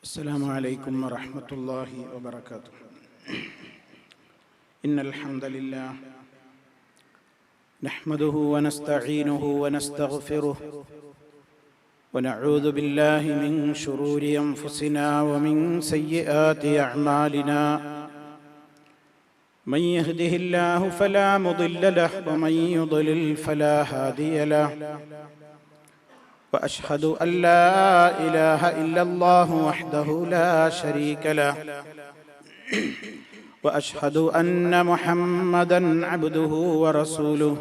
السلام عليكم ورحمة الله وبركاته. إن الحمد لله نحمده ونستعينه ونستغفره ونعوذ بالله من شرور أنفسنا ومن سيئات أعمالنا. من يهده الله فلا مضل له ومن يضلل فلا هادي له. وأشهد أن لا إله إلا الله وحده لا شريك له. وأشهد أن محمدًا عبده ورسوله.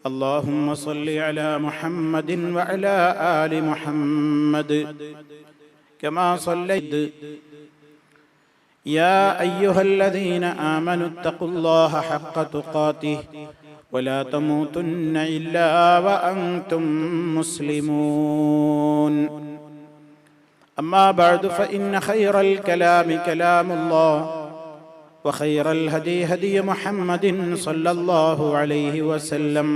اللهم صل على محمد وعلى آل محمد كما صليت. يا أيها الذين آمنوا اتقوا الله حق تقاته ولا تموتن إلا وأنتم مسلمون. أما بعد فإن خير الكلام كلام الله وخير الهدي هدي محمد صلى الله عليه وسلم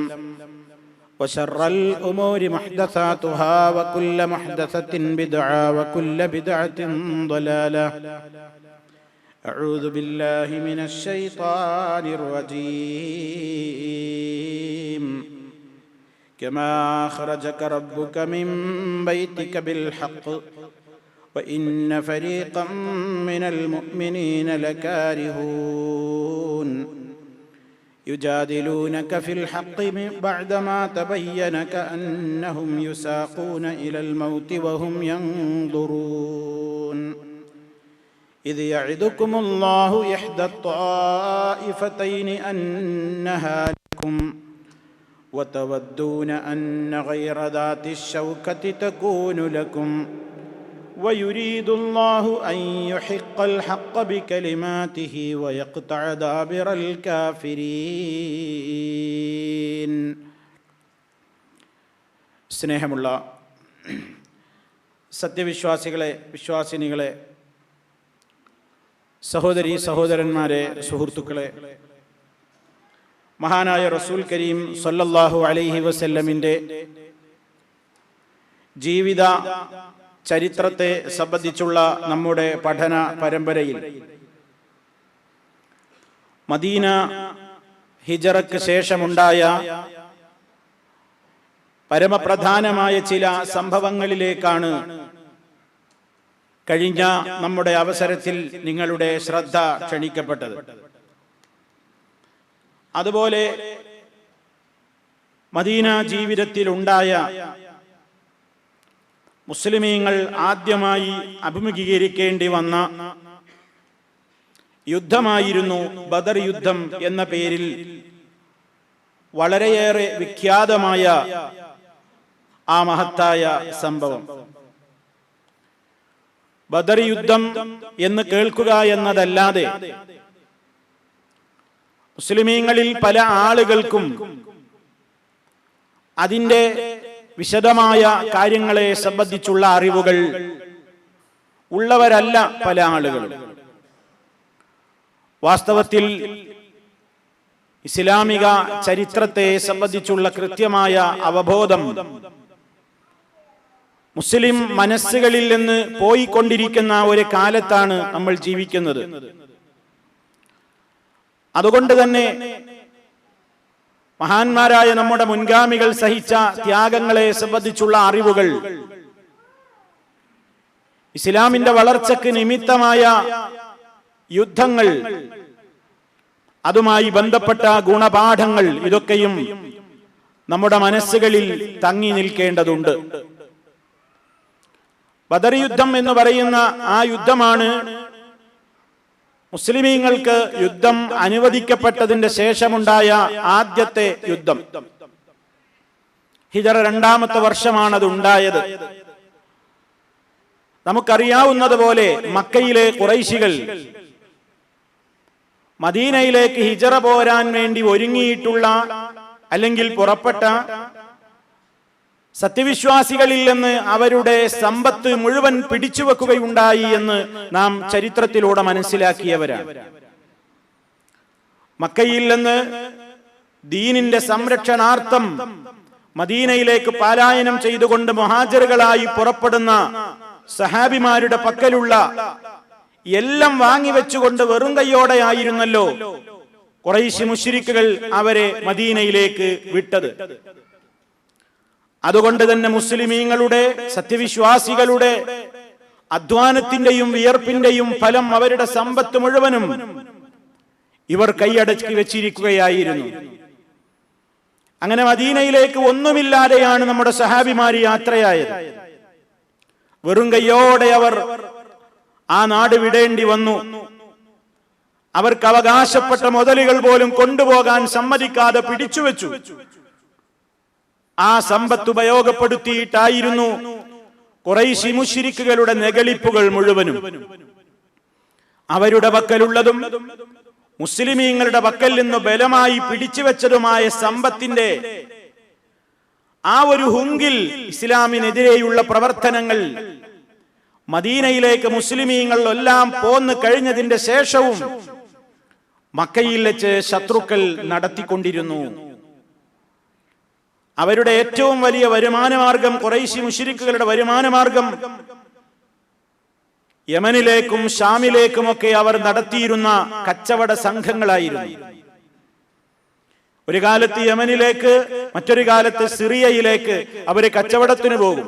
وشر الأمور محدثاتها وكل محدثة بدعة وكل بدعة ضلالة. أعوذ بالله من الشيطان الرجيم. كما أخرجك ربك من بيتك بالحق وإن فريقا من المؤمنين لكارهون يجادلونك في الحق بعدما تبين كأنهم يساقون إلى الموت وهم ينظرون. إذ يعدكم الله إحدى الطائفتين أنها لكم وتودون أن غير ذات الشوكة تكون لكم ويريد الله أن يحق الحق بكلماته ويقطع دابر الكافرين. സ്നേഹമുള്ള സത്യവിശ്വാസികളെ, വിശ്വാസിനികളെ, സഹോദരീ സഹോദരന്മാരെ, സുഹൃത്തുക്കളെ, മഹാനായ റസൂൽ കരീം സല്ലല്ലാഹു അലൈഹി വസല്ലമിൻ്റെ ജീവിത ചരിത്രത്തെ സംബന്ധിച്ചുള്ള നമ്മുടെ പഠന പരമ്പരയിൽ മദീന ഹിജറയ്ക്ക് ശേഷമുണ്ടായ പരമപ്രധാനമായ ചില സംഭവങ്ങളിലേക്കാണ് കഴിഞ്ഞ നമ്മുടെ അവസരത്തിൽ നിങ്ങളുടെ ശ്രദ്ധ ക്ഷണിക്കപ്പെട്ടത്. അതുപോലെ മദീന ജീവിതത്തിൽ ഉണ്ടായ മുസ്ലിമീങ്ങൾ ആദ്യമായി അഭിമുഖീകരിക്കേണ്ടി വന്ന യുദ്ധമായിരുന്നു ബദർ യുദ്ധം എന്ന പേരിൽ വളരെയേറെ വിഖ്യാതമായ ആ മഹത്തായ സംഭവം. ബദർ യുദ്ധം എന്ന് കേൾക്കുക എന്നതല്ലാതെ മുസ്ലിമീങ്ങളിൽ പല ആളുകൾക്കും അതിൻ്റെ വിശദമായ കാര്യങ്ങളെ സംബന്ധിച്ചുള്ള അറിവുകൾ ഉള്ളവരല്ല പല ആളുകളും. വാസ്തവത്തിൽ ഇസ്ലാമിക ചരിത്രത്തെ സംബന്ധിച്ചുള്ള കൃത്യമായ അവബോധം മുസ്ലിം മനസ്സുകളിൽ നിന്ന് പോയിക്കൊണ്ടിരിക്കുന്ന ഒരു കാലത്താണ് നമ്മൾ ജീവിക്കുന്നത്. അതുകൊണ്ട് തന്നെ മഹാന്മാരായ നമ്മുടെ മുൻഗാമികൾ സഹിച്ച ത്യാഗങ്ങളെ സംബന്ധിച്ചുള്ള അറിവുകൾ, ഇസ്ലാമിന്റെ വളർച്ചയ്ക്ക് നിമിത്തമായ യുദ്ധങ്ങൾ, അതുമായി ബന്ധപ്പെട്ട ഗുണപാഠങ്ങൾ, ഇതൊക്കെയും നമ്മുടെ മനസ്സുകളിൽ തങ്ങി നിൽക്കേണ്ടതുണ്ട്. ബദർ യുദ്ധം എന്ന് പറയുന്ന ആ യുദ്ധമാണ് മുസ്ലിമീങ്ങൾക്ക് യുദ്ധം അനുവദിക്കപ്പെട്ടതിന്റെ ശേഷമുണ്ടായ ആദ്യത്തെ യുദ്ധം. ഹിജറ 2ാമത്തെ വർഷമാണത് ഉണ്ടായത്. നമുക്കറിയാവുന്നതുപോലെ മക്കയിലെ ഖുറൈശികൾ മദീനയിലേക്ക് ഹിജറ പോരാൻ വേണ്ടി ഒരുങ്ങിയിട്ടുള്ള അല്ലെങ്കിൽ പുറപ്പെട്ട സത്യവിശ്വാസികളിൽ നിന്ന് അവരുടെ സമ്പത്ത് മുഴുവൻ പിടിച്ചുവെക്കുകയുണ്ടായി എന്ന് നാം ചരിത്രത്തിലൂടെ മനസ്സിലാക്കിയവരാണ്. മക്കയിൽ നിന്ന് ദീനിന്റെ സംരക്ഷണാർത്ഥം മദീനയിലേക്ക് പലായനം ചെയ്തുകൊണ്ട് മുഹാജിറുകളായി പുറപ്പെടുന്ന സഹാബിമാരുടെ പക്കലുള്ള എല്ലാം വാങ്ങിവെച്ചുകൊണ്ട് വെറും കൈയോടെയായിരുന്നല്ലോ ഖുറൈശി മുശ്രിക്കുകൾ അവരെ മദീനയിലേക്ക് വിട്ടത്. അതുകൊണ്ട് തന്നെ മുസ്ലിമീങ്ങളുടെ, സത്യവിശ്വാസികളുടെ അധ്വാനത്തിന്റെയും വിയർപ്പിന്റെയും ഫലം, അവരുടെ സമ്പത്ത് മുഴുവനും ഇവർ കൈയടക്കി വെച്ചിരിക്കുകയായിരുന്നു. അങ്ങനെ മദീനയിലേക്ക് ഒന്നുമില്ലാതെയാണ് നമ്മുടെ സഹാബിമാർ യാത്രയായത്. വെറും കൈയോടെ അവർ ആ നാട് വിടേണ്ടി വന്നു. അവർക്ക് അവകാശപ്പെട്ട മുതലുകൾ പോലും കൊണ്ടുപോകാൻ സമ്മതിക്കാതെ പിടിച്ചുവെച്ചു. ആ സമ്പത്ത് ഉപയോഗപ്പെടുത്തിയിട്ടായിരുന്നു ഖുറൈശി മുശ്രിക്കുകളുടെ നെഗളിപ്പുകൾ മുഴുവനും. അവരുടെ പക്കലുള്ളതും മുസ്ലിമീങ്ങളുടെ പക്കൽ നിന്ന് ബലമായി പിടിച്ചുവെച്ചതുമായ സമ്പത്തിന്റെ ആ ഒരു ഹുങ്കിൽ ഇസ്ലാമിനെതിരെയുള്ള പ്രവർത്തനങ്ങൾ മദീനയിലേക്ക് മുസ്ലിമീങ്ങൾ എല്ലാം പോന്നു കഴിഞ്ഞതിന്റെ ശേഷവും മക്കയിൽ വെച്ച് ശത്രുക്കൾ നടത്തിക്കൊണ്ടിരുന്നു. അവരുടെ ഏറ്റവും വലിയ വരുമാനമാർഗം, ഖുറൈശി മുശ്രിക്കുകളുടെ വരുമാനമാർഗം യമനിലേക്കും ഷാമിലേക്കുമൊക്കെ അവർ നടത്തിയിരുന്ന കച്ചവട സംഘങ്ങളായിരുന്നു. ഒരു കാലത്ത് യമനിലേക്ക്, മറ്റൊരു കാലത്ത് സിറിയയിലേക്ക് അവര് കച്ചവടത്തിന് പോകും.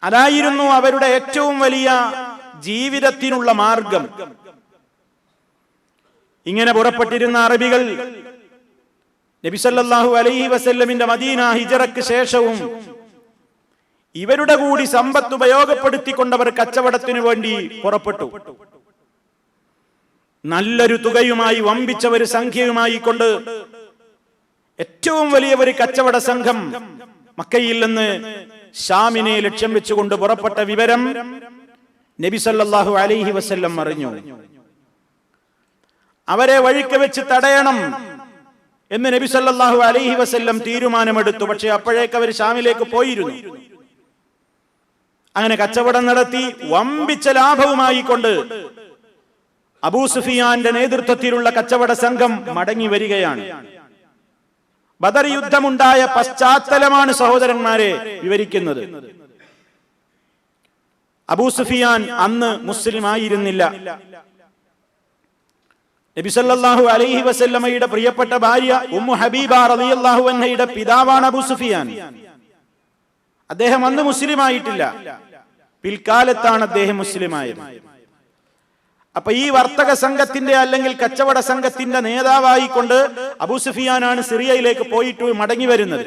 അതായിരുന്നു അവരുടെ ഏറ്റവും വലിയ ജീവിതത്തിനുള്ള മാർഗം. ഇങ്ങനെ പുറപ്പെട്ടിരുന്ന അറബികൾ നബി സല്ലല്ലാഹു അലൈഹി വസല്ലമിന്റെ മദീന ഹിജറക്ക് ശേഷവും ഇവരുടെ കൂടി സമ്പത്ത് ഉപയോഗപ്പെടുത്തിക്കൊണ്ടവർ കച്ചവടത്തിനു വേണ്ടി പുറപ്പെട്ടു. നല്ലൊരു തുകയുമായി, വമ്പിച്ച ഒരു സംഖ്യയുമായി കൊണ്ട് ഏറ്റവും വലിയ ഒരു കച്ചവട സംഘം മക്കയിൽ നിന്ന് ഷാമിനെ ലക്ഷ്യം വെച്ചുകൊണ്ട് പുറപ്പെട്ട വിവരം നബി സല്ലല്ലാഹു അലൈഹി വസല്ലം അറിഞ്ഞു. അവരെ വഴിക്ക് വെച്ച് തടയണം എന്ന് നബി സല്ലല്ലാഹു അലൈഹി വസല്ലം തീരുമാനമെടുത്തു. പക്ഷെ അപ്പോഴേക്ക് അവർ ഷാമിലേക്ക് പോയിരുന്നു. അങ്ങനെ കച്ചവടം നടത്തി വമ്പിച്ച ലാഭവുമായി കൊണ്ട് അബൂ സുഫിയാന്റെ നേതൃത്വത്തിലുള്ള കച്ചവട സംഘം മടങ്ങി വരികയാണ്. ബദർ യുദ്ധമുണ്ടായ പശ്ചാത്തലമാണ് സഹോദരന്മാരെ വിവരിക്കുന്നത്. അബൂ സുഫിയാൻ അന്ന് മുസ്ലിം ആയിരുന്നില്ല. നബി സല്ലല്ലാഹു അലൈഹി വസല്ലമയുടെ പ്രിയപ്പെട്ട ഭാര്യ ഉമ്മു ഹബീബ റളിയല്ലാഹു അൻഹയുടെ പിതാവാണ് അബൂ സുഫിയാൻ. അദ്ദേഹം അന്ന് മുസ്ലിം ആയിട്ടില്ല. പിൽക്കാലത്താണ് അദ്ദേഹം മുസ്ലിമായത്. അപ്പൊ ഈ വർത്തക സംഘത്തിന്റെ അല്ലെങ്കിൽ കച്ചവട സംഘത്തിന്റെ നേതാവായിക്കൊണ്ട് അബൂ സുഫിയാനാണ് സിറിയയിലേക്ക് പോയിട്ട് മടങ്ങി വരുന്നത്.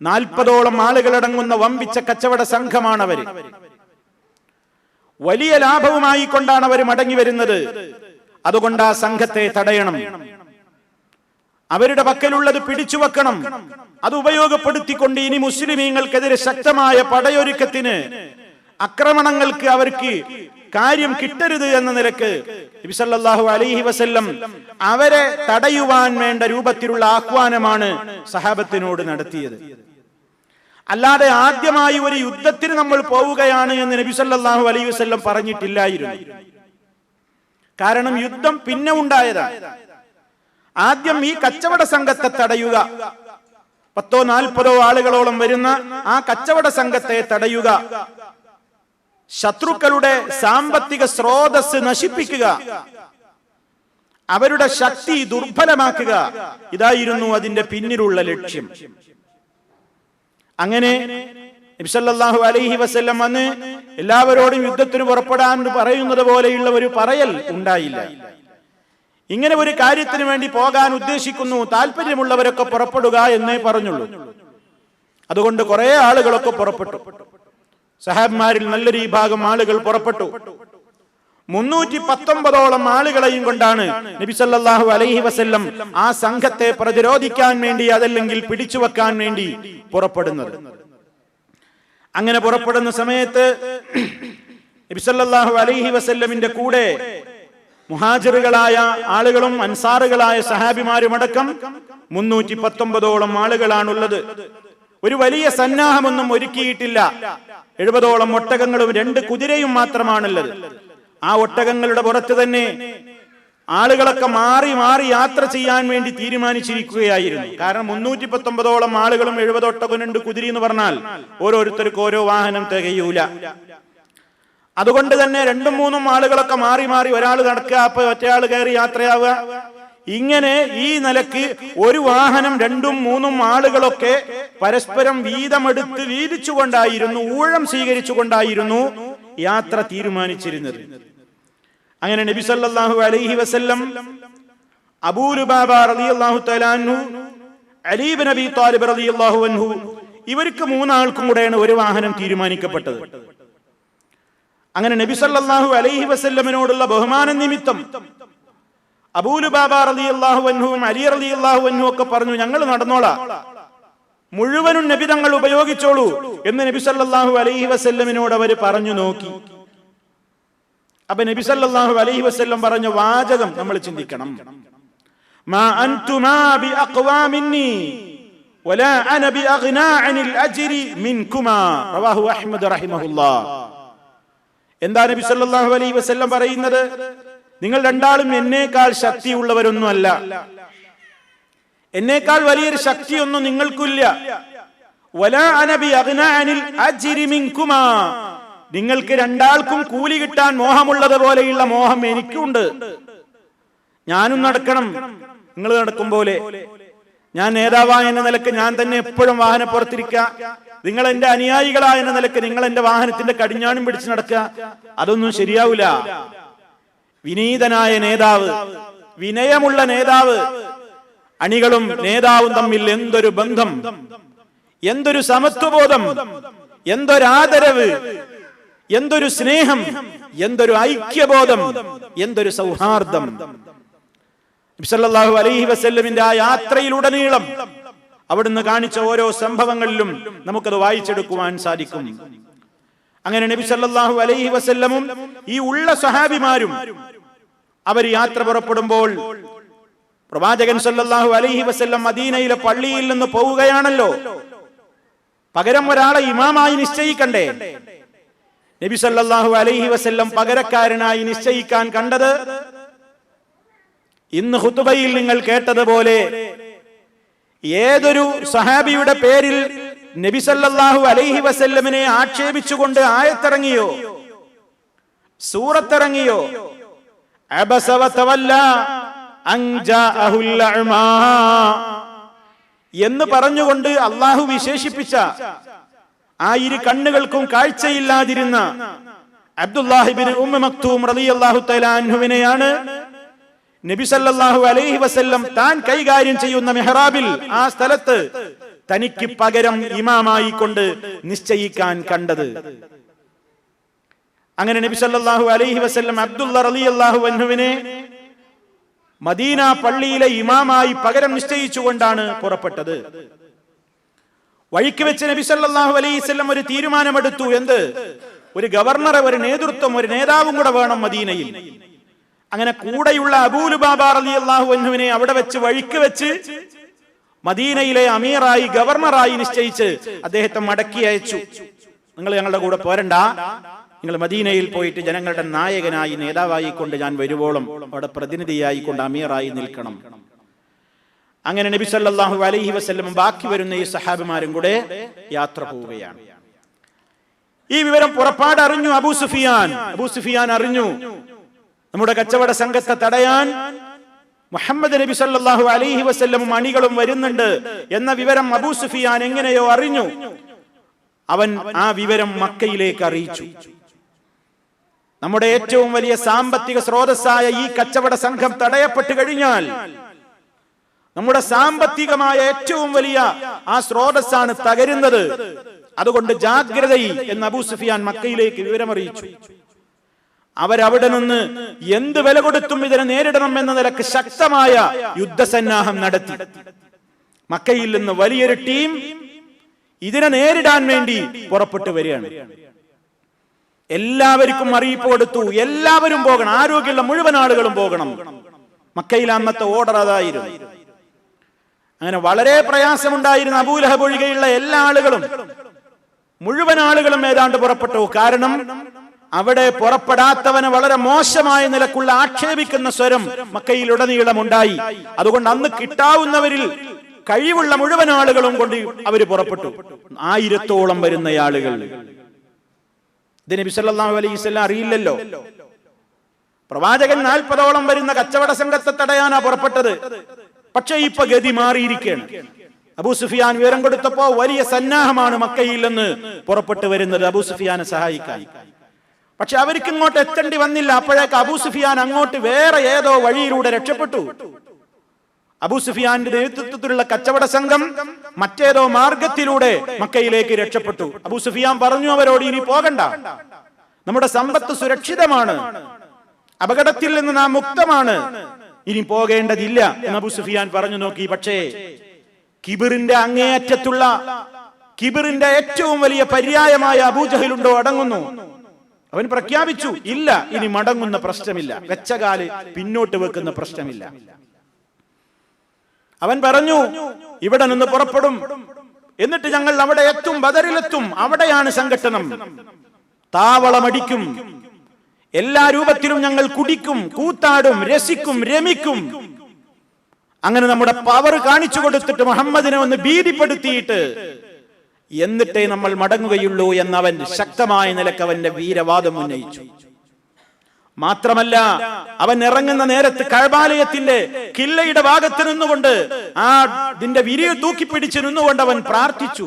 40ഓളം ആളുകളടങ്ങുന്ന വമ്പിച്ച കച്ചവട സംഘമാണ് അവര്. വലിയ ലാഭവുമായി കൊണ്ടാണ് അവർ മടങ്ങി വരുന്നത്. അതുകൊണ്ട് ആ സംഘത്തെ തടയണം, അവരുടെ പക്കലുള്ളത് പിടിച്ചു വെക്കണം. അത് ഉപയോഗപ്പെടുത്തിക്കൊണ്ട് ഇനി മുസ്ലിമീങ്ങൾക്കെതിരെ ശക്തമായ പടയൊരുക്കത്തിന്, ആക്രമണങ്ങൾക്ക് അവർക്ക് കാര്യം കിട്ടരുത് എന്ന നിലക്ക് നബി സല്ലല്ലാഹു അലൈഹി വസല്ലം അവരെ തടയുവാൻ വേണ്ട രൂപത്തിലുള്ള ആഹ്വാനമാണ് സഹാബത്തിനോട് നടത്തിയത്. അല്ലാതെ ആദ്യമായി ഒരു യുദ്ധത്തിന് നമ്മൾ പോവുകയാണ് എന്ന് നബി സല്ലല്ലാഹു അലൈഹി വസല്ലം പറഞ്ഞിട്ടില്ലായിരുന്നു. കാരണം യുദ്ധം പിന്നെ ഉണ്ടായതാണ്. ആദ്യം ഈ കച്ചവട സംഘത്തെ തടയുക, 10-40 ആളുകളോളം വരുന്ന ആ കച്ചവട സംഘത്തെ തടയുക, ശത്രുക്കളുടെ സാമ്പത്തിക സ്രോതസ് നശിപ്പിക്കുക, അവരുടെ ശക്തി ദുർബലമാക്കുക, ഇതായിരുന്നു അതിന്റെ പിന്നിലുള്ള ലക്ഷ്യം. അങ്ങനെ നബി സല്ലല്ലാഹു അലൈഹി വസല്ലം അന്ന് എല്ലാവരോടും യുദ്ധത്തിന് പുറപ്പെടാൻ പറയുന്നത് പോലെയുള്ള ഒരു പറയൽ ഉണ്ടായില്ല. ഇങ്ങനെ ഒരു കാര്യത്തിന് വേണ്ടി പോകാൻ ഉദ്ദേശിക്കുന്നു, താല്പര്യമുള്ളവരൊക്കെ പുറപ്പെടുക എന്നേ പറഞ്ഞുള്ളൂ. അതുകൊണ്ട് കുറെ ആളുകളൊക്കെ പുറപ്പെട്ടു. സഹാബിമാരിൽ നല്ലൊരു വിഭാഗം ആളുകൾ പുറപ്പെട്ടു. 319ഓളം ആളുകളെയും കൊണ്ടാണ് നബി സല്ലല്ലാഹു അലൈഹി വസല്ലം ആ സംഘത്തെ പ്രതിരോധിക്കാൻ വേണ്ടി, അതല്ലെങ്കിൽ പിടിച്ചു വെക്കാൻ വേണ്ടി പുറപ്പെടുന്നത്. അങ്ങനെ പുറപ്പെടുന്ന സമയത്ത് നബി സല്ലല്ലാഹു അലൈഹി വസല്ലമിന്റെ കൂടെ മുഹാജിറുകളായ ആളുകളും അൻസാറുകളായ സഹാബിമാരുമടക്കം 319ഓളം ആളുകളാണുള്ളത്. ഒരു വലിയ സന്നാഹമൊന്നും ഒരുക്കിയിട്ടില്ല. 70ഓളം ഒട്ടകങ്ങളും 2 കുതിരയും മാത്രമാണുള്ളത്. ആ ഒട്ടകങ്ങളുടെ പുറത്ത് തന്നെ ആളുകളൊക്കെ മാറി മാറി യാത്ര ചെയ്യാൻ വേണ്ടി തീരുമാനിച്ചിരിക്കുകയായിരുന്നു. കാരണം 319ഓളം ആളുകളും 70 ഒട്ടകനുണ്ട് കുതിരി എന്ന് പറഞ്ഞാൽ ഓരോരുത്തർക്ക് ഓരോ വാഹനം തികയൂല. അതുകൊണ്ട് തന്നെ 2-3 ആളുകളൊക്കെ മാറി മാറി ഒരാൾ നടക്കുക, അപ്പൊ ഒറ്റയാൾ കയറി യാത്രയാവുക. ഇങ്ങനെ ഈ നിലക്ക് ഒരു വാഹനം 2-3 ആളുകളൊക്കെ പരസ്പരം വീതമെടുത്ത് വീതിച്ചുകൊണ്ടായിരുന്നു, ഊഴം സ്വീകരിച്ചുകൊണ്ടായിരുന്നു യാത്ര തീരുമാനിച്ചിരുന്നത്. അങ്ങനെ നബി സല്ലല്ലാഹു അലൈഹി വസല്ലം, അബൂ ലുബാബ റളിയല്ലാഹു തആല അൻഹു, അലി ഇബ്നു അബീ ത്വാലിബ് റളിയല്ലാഹു അൻഹു, ഇവർക്ക് 3 ആൾക്കും കൂടെയാണ് ഒരു വാഹനം തീരുമാനിക്കപ്പെട്ടത്. അങ്ങനെ നബി സല്ലല്ലാഹു അലൈഹി വസല്ലമിനോടുള്ള ബഹുമാന നിമിത്തം അബൂ ലുബാബ റളിയല്ലാഹു അൻഹുവും അലി റളിയല്ലാഹു അൻഹു ഒക്കെ പറഞ്ഞു, ഞങ്ങൾ നടന്നോളാം, മുഴുവനും നബി തങ്ങൾ ഉപയോഗിച്ചോളൂ എന്ന് നബി സല്ലല്ലാഹു അലൈഹി വസല്ലമിനോട് അവർ പറഞ്ഞു നോക്കി. അപ്പൊ നബി സല്ലല്ലാഹു അലൈഹി വസല്ലം പറഞ്ഞ വാചകം നമ്മൾ ചിന്തിക്കണം. മാ അൻതുമാ ബിഅഖ്വാ മിന്നി വലാ അന ബിഅഗ്നാ അനിൽ അജ്രി മിൻകുമാ റവാഹു അഹ്മദ് റഹിമഹുല്ലാഹ്. എന്താ നബി സല്ലല്ലാഹു അലൈഹി വസല്ലം പറയുന്നത്? നിങ്ങൾ രണ്ടാളും എന്നേക്കാൾ ശക്തിയുള്ളവരൊന്നുമല്ല, എന്നേക്കാൾ വലിയൊരു ശക്തിയൊന്നും നിങ്ങൾക്കില്ല. വലാ അന ബിഅഗ്നാ അനിൽ അജ്രി മിൻകുമാ, നിങ്ങൾക്ക് രണ്ടാൾക്കും കൂലി കിട്ടാൻ മോഹമുള്ളത് പോലെയുള്ള മോഹം എനിക്കുണ്ട്. ഞാനും നടക്കണം നിങ്ങൾ നടക്കും പോലെ. ഞാൻ നേതാവായ എന്ന നിലക്ക് ഞാൻ തന്നെ എപ്പോഴും വാഹനപ്പുറത്തിരിക്കുക, നിങ്ങൾ എന്റെ അനുയായികളായ എന്ന നിലക്ക് നിങ്ങൾ എന്റെ വാഹനത്തിന്റെ കടിഞ്ഞാണും പിടിച്ച് നടക്കുക, അതൊന്നും ശരിയാവില്ല. വിനീതനായ നേതാവ്, വിനയമുള്ള നേതാവ്, അണികളും നേതാവും തമ്മിൽ എന്തൊരു ബന്ധം, എന്തൊരു സമത്വബോധം, എന്തൊരാദരവ്, എന്തൊരു സ്നേഹം, എന്തൊരു ഐക്യബോധം, എന്തൊരു സൗഹാർദ്ദം. നബി സല്ലല്ലാഹു അലൈഹി വസല്ലമിന്റെ ആ യാത്രയിലുടനീളം അവിടുന്ന് കാണിച്ച ഓരോ സംഭവങ്ങളിലും നമുക്കത് വായിച്ചെടുക്കുവാൻ സാധിക്കും. അങ്ങനെ നബി സല്ലല്ലാഹു അലൈഹി വസല്ലമും ഈ ഉള്ള സ്വഹാബിമാരും അവർ യാത്ര പുറപ്പെടുമ്പോൾ പ്രവാചകൻ സല്ലല്ലാഹു അലൈഹി വസല്ലം മദീനയിലെ പള്ളിയിൽ നിന്ന് പോവുകയാണല്ലോ. പകരം ഒരാളെ ഇമാമായി നിശ്ചയിക്കണ്ടേ? നബി സല്ലല്ലാഹു അലൈഹി വസല്ലം പകരക്കാരനായി നിശ്ചയിക്കാൻ കണ്ടത് ഇന്ന് ഖുതുബയിൽ നിങ്ങൾ കേട്ടതുപോലെ ഏതൊരു സഹാബിയുടെ പേരിൽ നബി സല്ലല്ലാഹു അലൈഹി വസല്ലമിനെ ആക്ഷേപിച്ചുകൊണ്ട് ആയത്തിറങ്ങിയോ, സൂറത്തിറങ്ങിയോ, അബസ വതവല്ല അൻ ജാഅഹുൽ അഅ്മാ എന്ന് പറഞ്ഞുകൊണ്ട് അല്ലാഹു വിശേഷിപ്പിച്ച ആ ഇരു കണ്ണുകൾക്കും കാഴ്ചയില്ലാതിരുന്ന അബ്ദുല്ലാഹി ഇബ്നു ഉമ്മ മക്തൂം റളിയല്ലാഹു തആല അൻഹുവിനെയാണ് നബി സല്ലല്ലാഹു അലൈഹി വസല്ലം താൻ കൈകാര്യം ചെയ്യുന്ന മിഹ്റാബിൽ, ആ സ്ഥലത്ത് തനിക്ക് പകരം ഇമാമായി കൊണ്ട് നിശ്ചയിക്കാൻ കണ്ടത്. അങ്ങനെ നബി സല്ലല്ലാഹു അലൈഹി വസല്ലം അബ്ദുല്ല റളിയല്ലാഹു അൻഹുവിനെ മദീന പള്ളിയിലെ ഇമാമായി പകരം നിശ്ചയിച്ചുകൊണ്ടാണ് പുറപ്പെട്ടത്. വഴിക്ക് വെച്ച് നബി സല്ലല്ലാഹു അലൈഹി വസല്ലം ഒരു തീരുമാനമെടുത്തു. എന്ത്? ഒരു ഗവർണറെ, ഒരു നേതൃത്വം, ഒരു നേതാവും കൂടെ വേണം മദീനയിൽ. അങ്ങനെ കൂടെയുള്ള അബൂ ലുബാബ റളിയല്ലാഹു അൻഹുവിനെ അവിടെ വെച്ച് വഴിക്ക് വെച്ച് മദീനയിലെ അമീറായി, ഗവർണറായി നിശ്ചയിച്ച് അദ്ദേഹത്തെ മടക്കി അയച്ചു. നിങ്ങൾ ഞങ്ങളുടെ കൂടെ പോരണ്ട, നിങ്ങൾ മദീനയിൽ പോയിട്ട് ജനങ്ങളുടെ നായകനായി, നേതാവായി കൊണ്ട് ഞാൻ വരുവോളം അവിടെ പ്രതിനിധിയായി കൊണ്ട് അമീറായി നിൽക്കണം. അങ്ങനെ നബി സല്ലല്ലാഹു അലൈഹി വസല്ലം ബാക്കി വരുന്ന ഈ സഹാബിമാരും കൂടെ യാത്ര പോവുകയാണ്. ഈ വിവരം പുറപ്പാട് അറിഞ്ഞു അബൂ സുഫിയാൻ. അബൂ സുഫിയാൻ അറിഞ്ഞു നമ്മുടെ കച്ചവട സംഘത്തെ തടയാൻ മുഹമ്മദ് നബി സല്ലല്ലാഹു അലൈഹി വസല്ലമും അണികളും വരുന്നുണ്ട് എന്ന വിവരം അബൂ സുഫിയാൻ എങ്ങനെയോ അറിഞ്ഞു. അവൻ ആ വിവരം മക്കയിലേക്ക് അറിയിച്ചു. നമ്മുടെ ഏറ്റവും വലിയ സാമ്പത്തിക സ്രോതസ്സായ ഈ കച്ചവട സംഘം തടയപ്പെട്ടു കഴിഞ്ഞാൽ നമ്മുടെ സാമ്പത്തികമായ ഏറ്റവും വലിയ ആ സ്രോതസ്സാണ് തകരുന്നത്. അതുകൊണ്ട് ജാഗ്രതയിൽ എന്ന് അബൂ സുഫിയാൻ മക്കയിലേക്ക് വിവരമറിയിച്ചു. അവരവിടെ നിന്ന് എന്ത് വില കൊടുത്തും ഇതിനെ നേരിടണം എന്ന നിലക്ക് ശക്തമായ യുദ്ധസന്നാഹം നടത്തി. മക്കയിൽ നിന്ന് വലിയൊരു ടീം ഇതിനെ നേരിടാൻ വേണ്ടി പുറപ്പെട്ടു വരികയാണ്. എല്ലാവർക്കും അറിയിപ്പ് കൊടുത്തു, എല്ലാവരും പോകണം, ആരോഗ്യമുള്ള മുഴുവൻ ആളുകളും പോകണം. മക്കയിൽ അന്നത്തെ ഓർഡർ അതായിരുന്നു. അങ്ങനെ വളരെ പ്രയാസമുണ്ടായിരുന്ന അബൂലഹബ് ഒഴികെയുള്ള എല്ലാ ആളുകളും, മുഴുവൻ ആളുകളും ഏതാണ്ട് പുറപ്പെട്ടു. കാരണം അവിടെ പുറപ്പെടാത്തവനെ വളരെ മോശമായ നിലക്കുള്ള ആക്ഷേപിക്കുന്ന സ്വരം മക്കയിലുടനീളം ഉണ്ടായി. അതുകൊണ്ട് അന്ന് കിട്ടാവുന്നവരിൽ കഴിവുള്ള മുഴുവൻ ആളുകളും കൊണ്ട് അവര് പുറപ്പെട്ടു. 1000-ഓളം വരുന്ന ആളുകൾ. ഇത് നബി സല്ലല്ലാഹു അലൈഹി വസല്ലം അറിയില്ലല്ലോ. പ്രവാചകൻ 40ഓളം വരുന്ന കച്ചവട സംഘത്തെ തടയാനാ പുറപ്പെട്ടത്. പക്ഷേ ഇപ്പൊ ഗതി മാറിയിരിക്കുകയാണ്. അബൂ സുഫിയാൻ വിവരം കൊടുത്തപ്പോ വലിയ സന്നാഹമാണ് മക്കയിൽ നിന്ന് പുറപ്പെട്ടു വരുന്നത് അബൂ സുഫിയാനെ സഹായിക്കാൻ. പക്ഷെ അവർക്ക് ഇങ്ങോട്ട് എത്തേണ്ടി വന്നില്ല. അപ്പോഴേക്ക് അബൂ സുഫിയാൻ അങ്ങോട്ട് വേറെ ഏതോ വഴിയിലൂടെ രക്ഷപ്പെട്ടു. അബൂ സുഫിയാന്റെ നേതൃത്വത്തിലുള്ള കച്ചവട സംഘം മറ്റേതോ മാർഗത്തിലൂടെ മക്കയിലേക്ക് രക്ഷപ്പെട്ടു. അബൂ സുഫിയാൻ പറഞ്ഞു അവരോട്, ഇനി പോകണ്ട, നമ്മുടെ സമ്പത്ത് സുരക്ഷിതമാണ്, അപകടത്തിൽ നിന്ന് നാം മുക്തമാണ്, ഇനി പോകേണ്ടതില്ല എന്ന് അബൂ സുഫിയാൻ പറഞ്ഞു നോക്കി. പക്ഷേ കിബിറിന്റെ അങ്ങേയറ്റത്തുള്ള, കിബിറിന്റെ ഏറ്റവും വലിയ പര്യായമായ അബൂജഹലുണ്ടോ അടങ്ങുന്നു. അവൻ പ്രഖ്യാപിച്ചു, ഇല്ല, ഇനി മടങ്ങുന്ന പ്രശ്നമില്ല, വെച്ചകാല് പിന്നോട്ട് വെക്കുന്ന പ്രശ്നമില്ല. അവൻ പറഞ്ഞു, ഇവിടെ നിന്ന് പുറപ്പെടും, എന്നിട്ട് ഞങ്ങൾ അവിടെ എത്തും, ബദറിലെത്തും, അവിടെയാണ് സംഘട്ടനം, താവളമടിക്കും, എല്ലാ രൂപത്തിലും ഞങ്ങൾ കുടിക്കും, കൂത്താടും, രസിക്കും, രമിക്കും. അങ്ങനെ നമ്മുടെ പവർ കാണിച്ചു കൊടുത്തിട്ട് മുഹമ്മദിനെ ഒന്ന് ഭീതിപ്പെടുത്തിയിട്ട് എന്നിട്ടേ നമ്മൾ മടങ്ങുകയുള്ളൂ എന്നവൻ ശക്തമായ നിലക്ക് അവന്റെ വീരവാദം ഉന്നയിച്ചു. മാത്രമല്ല, അവൻ ഇറങ്ങുന്ന നേരത്ത് കഅബാലയത്തിന്റെ കില്ലയുടെ ഭാഗത്ത് നിന്നുകൊണ്ട് ആ ഇതിന്റെ വിരിയെ തൂക്കിപ്പിടിച്ച് നിന്നുകൊണ്ട് അവൻ പ്രാർത്ഥിച്ചു.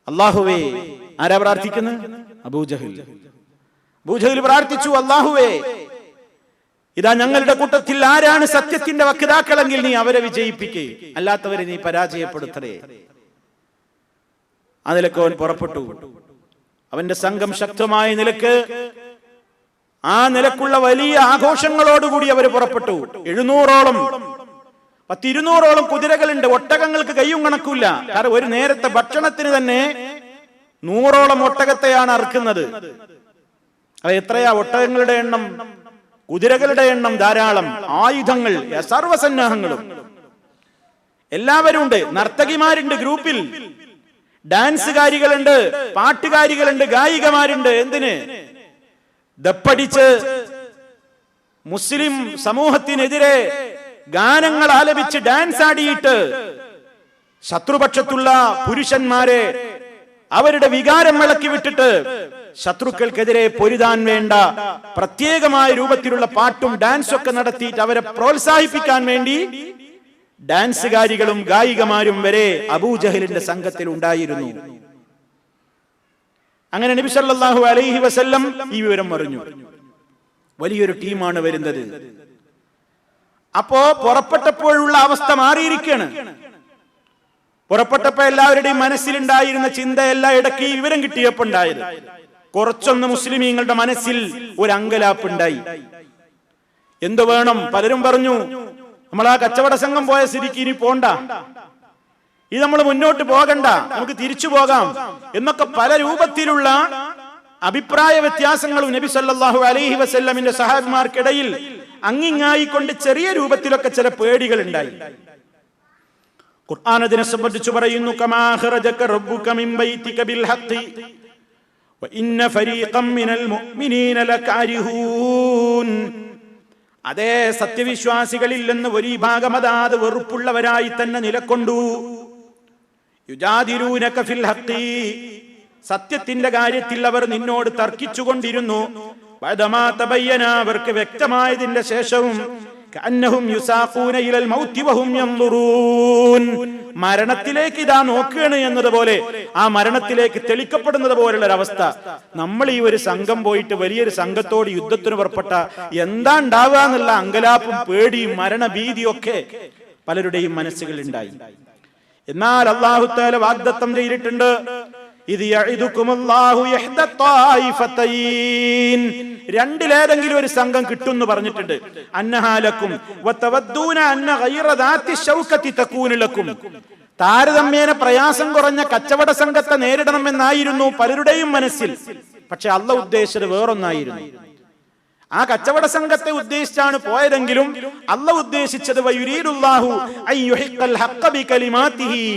അല്ലാഹുവേ, ആരാ പ്രാർത്ഥിക്കുന്നത്? അബൂജഹൽ. അബൂജഹൽ പ്രാർത്ഥിച്ചു, അല്ലാഹുവേ, ഇതാ ഞങ്ങളുടെ കൂട്ടത്തിൽ ആരാണ് സത്യത്തിന്റെ വക്താക്കളെങ്കിൽ നീ അവരെ വിജയിപ്പിക്കേ, അല്ലാത്തവരെ നീ പരാജയപ്പെടുത്തേ. ആ നിലക്ക് അവൻ പുറപ്പെട്ടു. അവന്റെ സംഘം ശക്തമായ നിലക്ക്, ആ നിലക്കുള്ള വലിയ ആഘോഷങ്ങളോടുകൂടി അവർ പുറപ്പെട്ടു. 700ഓളം 200ഓളം കുതിരകളുണ്ട്. ഒട്ടകങ്ങൾക്ക് കയ്യും കണക്കില്ല. കാരണം ഒരു നേരത്തെ ഭക്ഷണത്തിന് തന്നെ 100ഓളം ഒട്ടകത്തെയാണ് അറുക്കുന്നത്. അത് എത്രയാ ഒട്ടകങ്ങളുടെ എണ്ണം, കുതിരകളുടെ എണ്ണം ധാരാളം, ആയുധങ്ങൾ, സർവസന്നാഹങ്ങളും എല്ലാവരും ഉണ്ട്. നർത്തകിമാരുണ്ട് ഗ്രൂപ്പിൽ, ഡാൻസുകാരികളുണ്ട്, പാട്ടുകാരികളുണ്ട്, ഗായികമാരുണ്ട്. എന്തിന്? ദപ്പടിച്ച് മുസ്ലിം സമൂഹത്തിനെതിരെ ഗാനങ്ങൾ ആലപിച്ച് ഡാൻസ് ആടിയിട്ട് ശത്രുപക്ഷത്തുള്ള പുരുഷന്മാരെ അവരുടെ വികാരം ഇളക്കി വിട്ടിട്ട് ശത്രുക്കൾക്കെതിരെ പൊരുതാൻ വേണ്ട പ്രത്യേകമായ രൂപത്തിലുള്ള പാട്ടും ഡാൻസും ഒക്കെ നടത്തിയിട്ട് അവരെ പ്രോത്സാഹിപ്പിക്കാൻ വേണ്ടി ഡാൻസുകാരികളും ഗായികമാരും വരെ അബൂജഹലിന്റെ സംഘത്തിൽ ഉണ്ടായിരുന്നു. അങ്ങനെ നബി സല്ലല്ലാഹു അലൈഹി വസല്ലം ഈ വിവരം അറിഞ്ഞു. വലിയൊരു ടീമാണ് വരുന്നത്. അപ്പോ പുറപ്പെട്ടപ്പോഴുള്ള അവസ്ഥ മാറിയിരിക്കുകയാണ്. പുറപ്പെട്ടപ്പോ എല്ലാവരുടെയും മനസ്സിലുണ്ടായിരുന്ന ചിന്തയല്ല ഇടയ്ക്ക് ഈ വിവരം കിട്ടിയപ്പോ ഉണ്ടായത്. കുറച്ചൊന്ന് മുസ്ലിമീങ്ങളുടെ മനസ്സിൽ ഒരു അങ്കലാപ്പുണ്ടായി. എന്തു വേണം? പലരും പറഞ്ഞു, നമ്മൾ ആ കച്ചവട സംഘം പോയ സ്ഥിതിക്ക് ഇനി പോണ്ട, ഇത് നമ്മൾ മുന്നോട്ട് പോകണ്ട, നമുക്ക് തിരിച്ചു പോകാം എന്നൊക്കെ പല രൂപത്തിലുള്ള അഭിപ്രായ വ്യത്യാസങ്ങളും നബി സല്ലല്ലാഹു അലൈഹി വസല്ലമിന്റെ സഹാബിമാർക്കിടയിൽ അങ്ങിങ്ങായിക്കൊണ്ട് ചെറിയ രൂപത്തിലൊക്കെ ചില പേടികൾ ഉണ്ടായി. ഖുർആൻ അതിനെ സംബന്ധിച്ച് പറയുന്നു, കമാ ഖറജക റബ്ബുക മിൻ ബൈതിക ബിൽ ഹഖ് വഇന്ന ഫരീഖൻ മിനൽ മുഅ്മിനീന ലകാരിഹൂൻ. അതേ സത്യവിശ്വാസികളിൽ നിന്ന് ഒരു വിഭാഗം അതാത് വെറുപ്പുള്ളവരായി തന്നെ നിലകൊണ്ടു. യുജാദിലൂനക ഫിൽ ഹഖ്, സത്യത്തിന്റെ കാര്യത്തിൽ അവർ നിന്നോട് തർക്കിച്ചുകൊണ്ടിരുന്നു. ബഅദമാ തബയ്യന, അവർക്ക് വ്യക്തമായതിന്റെ ശേഷവും കഅന്നഹും യുസാഖൂന ഇലൽ മൗതി വഹും യൻദുറൂൻ, മരണത്തിലേക്ക് ഇതാ നോക്കുകയാണ് എന്നതുപോലെ, ആ മരണത്തിലേക്ക് തെളിക്കപ്പെടുന്നത് പോലുള്ള ഒരവസ്ഥ. നമ്മൾ ഈ ഒരു സംഘം പോയിട്ട് വലിയൊരു സംഘത്തോട് യുദ്ധത്തിന് പുറപ്പെട്ട എന്താ ഉണ്ടാവുക എന്നുള്ള അങ്കലാപ്പും പേടിയും മരണഭീതിയും ഒക്കെ പലരുടെയും മനസ്സുകളിൽ ഉണ്ടായി. എന്നാൽ അല്ലാഹു തആല വാഗ്ദത്തം ചെയ്തിട്ടുണ്ട്, ഇത് യഇദുകുമുല്ലാഹു ഇഹ്ദ ത്വായിഫതൈൻ, രണ്ടിലേതെങ്കിലും ഒരു സംഘം കിട്ടുമെന്ന് പറഞ്ഞിട്ടുണ്ട്. അന്നഹാലക്കും വതവദ്ദൂന അന്ന ഗൈറ ദാത്തി ശൗകതി തകൂനു ലക്കും, താരതമ്യേന പ്രയാസം കുറഞ്ഞ കച്ചവട സംഘത്തെ നേരിടണമെന്നായിരുന്നു പലരുടെയും മനസ്സിൽ. പക്ഷെ അല്ലാഹു ഉദ്ദേശിച്ചത് വേറൊന്നായിരുന്നു. ആ കച്ചവട സംഘത്തെ ഉദ്ദേശിച്ചാണ് പോയതെങ്കിലും അല്ലാഹു ഉദ്ദേശിച്ചത് വയുരീദുല്ലാഹു അൻ യുഹിഖൽ ഹഖ്ഖ ബികലിമാതിഹി,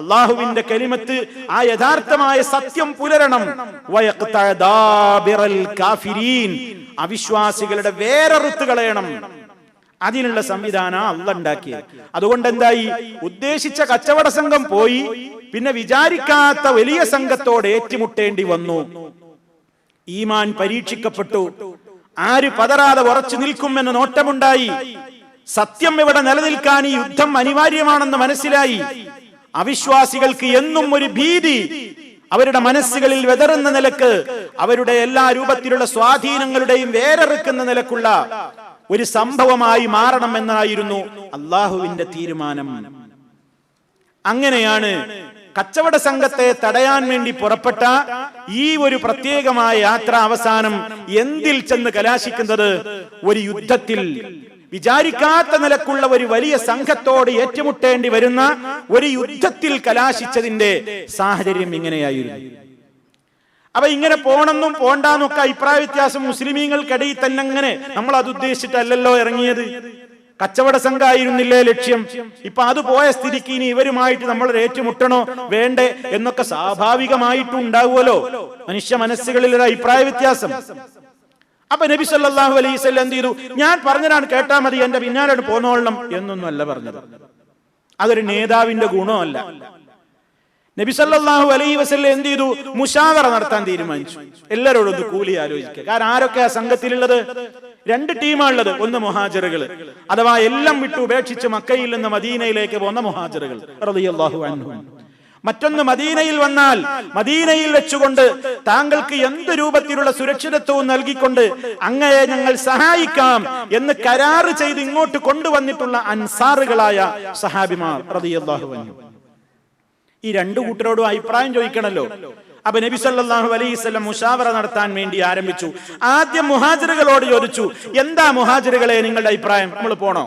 അള്ളാഹുവിന്റെ കലിമത്ത്, ആ യഥാർത്ഥമായ സത്യം പുലരണം. വയഖ്തഅ ദാബിറൽ കാഫിരീൻ, അവിശ്വാസികളുടെ വേരറുത്ത് കളയണം. അതിനുള്ള സംവിധാനം അള്ളാഹ് ഉണ്ടാക്കിയത്. അതുകൊണ്ട് എന്തായി, ഉദ്ദേശിച്ച കച്ചവട സംഘം പോയി, പിന്നെ വിചാരിക്കാത്ത വലിയ സംഘത്തോട് ഏറ്റുമുട്ടേണ്ടി വന്നു. ഈമാൻ പരീക്ഷിക്കപ്പെട്ടു. ആര് പതറാതെ ഉറച്ചു നിൽക്കുമെന്ന് നോട്ടമുണ്ടായി. സത്യം ഇവിടെ നിലനിൽക്കാൻ ഈ യുദ്ധം അനിവാര്യമാണെന്ന് മനസ്സിലായി. അവിശ്വാസികൾക്ക് എന്നും ഒരു ഭീതി അവരുടെ മനസ്സുകളിൽ വെതറുന്ന നിലക്ക്, അവരുടെ എല്ലാ രൂപത്തിലുള്ള സ്വാധീനങ്ങളുടെയും വേരറുക്കുന്ന നിലക്കുള്ള ഒരു സംഭവമായി മാറണമെന്നായിരുന്നു അള്ളാഹുവിന്റെ തീരുമാനം. അങ്ങനെയാണ് കച്ചവട സംഘത്തെ തടയാൻ വേണ്ടി പുറപ്പെട്ട ഈ ഒരു പ്രത്യേകമായ യാത്ര അവസാനം എന്തിൽ ചെന്ന് കലാശിക്കുന്നത്? ഒരു യുദ്ധത്തിൽ. വിചാരിക്കാത്ത നിലക്കുള്ള ഒരു വലിയ സംഘത്തോട് ഏറ്റുമുട്ടേണ്ടി വരുന്ന ഒരു യുദ്ധത്തിൽ കലാശിച്ചതിന്റെ സാഹചര്യം ഇങ്ങനെയായിരുന്നു. അപ്പൊ ഇങ്ങനെ പോണെന്നും പോണ്ടാന്നൊക്കെ അഭിപ്രായ വ്യത്യാസം മുസ്ലിമീങ്ങൾക്കിടയിൽ തന്നെ. അങ്ങനെ നമ്മൾ അത് ഉദ്ദേശിച്ചിട്ടല്ലല്ലോ ഇറങ്ങിയത്. കച്ചവട സംഘമായിരുന്നില്ലേ ലക്ഷ്യം. ഇപ്പൊ അത് പോയ സ്ഥിതിക്ക് ഇനി ഇവരുമായിട്ട് നമ്മൾ ഏറ്റുമുട്ടണോ വേണ്ടേ എന്നൊക്കെ സ്വാഭാവികമായിട്ടും ഉണ്ടാവുമല്ലോ മനുഷ്യ മനസ്സുകളിൽ ഒരു അഭിപ്രായ വ്യത്യാസം. അപ്പൊ നബി സല്ലല്ലാഹു അലൈഹി വസല്ലം എന്ത് ചെയ്തു? ഞാൻ പറഞ്ഞതാണ് കേട്ടാ മതി, എന്റെ പിന്നാലെ പോന്നോളണം എന്നൊന്നും അല്ല പറഞ്ഞത്. അതൊരു നേതാവിന്റെ ഗുണമല്ല. നബി സല്ലല്ലാഹു അലൈഹി വസല്ലം എന്ത് ചെയ്തു? മുശാവറ നടത്താൻ തീരുമാനിച്ചു. എല്ലാവരോടും ഒന്ന് കൂലി ആലോചിക്കുക. കാരണം ആരൊക്കെ ആ സംഘത്തിലുള്ളത്? രണ്ട് ടീമാണുള്ളത്. ഒന്ന് മുഹാജിറുകൾ, അഥവാ എല്ലാം വിട്ടു ഉപേക്ഷിച്ച് മക്കയിൽ നിന്ന് മദീനയിലേക്ക് പോന്ന മുഹാജിറുകൾ റളിയല്ലാഹു അൻഹും. മറ്റൊന്ന് മദീനയിൽ വന്നാൽ മദീനയിൽ വെച്ചുകൊണ്ട് താങ്കൾക്ക് എന്ത് രൂപത്തിലുള്ള സുരക്ഷിതത്വവും നൽകിക്കൊണ്ട് അങ്ങയെ ഞങ്ങൾ സഹായിക്കാം എന്ന് കരാറ് ചെയ്ത് ഇങ്ങോട്ട് കൊണ്ടുവന്നിട്ടുള്ള അൻസാറുകളായ സഹാബിമാർ റളിയല്ലാഹു അൻഹും. ഈ രണ്ടു കൂട്ടരോടും അഭിപ്രായം ചോദിക്കണല്ലോ. അപ്പൊ നബി സല്ലല്ലാഹു അലൈഹി വസല്ലം മുശാവറ നടത്താൻ വേണ്ടി ആരംഭിച്ചു. ആദ്യം മുഹാജിറുകളോട് ചോദിച്ചു, എന്താ മുഹാജിറുകളെ നിങ്ങളുടെ അഭിപ്രായം? നമ്മൾ പോണോ?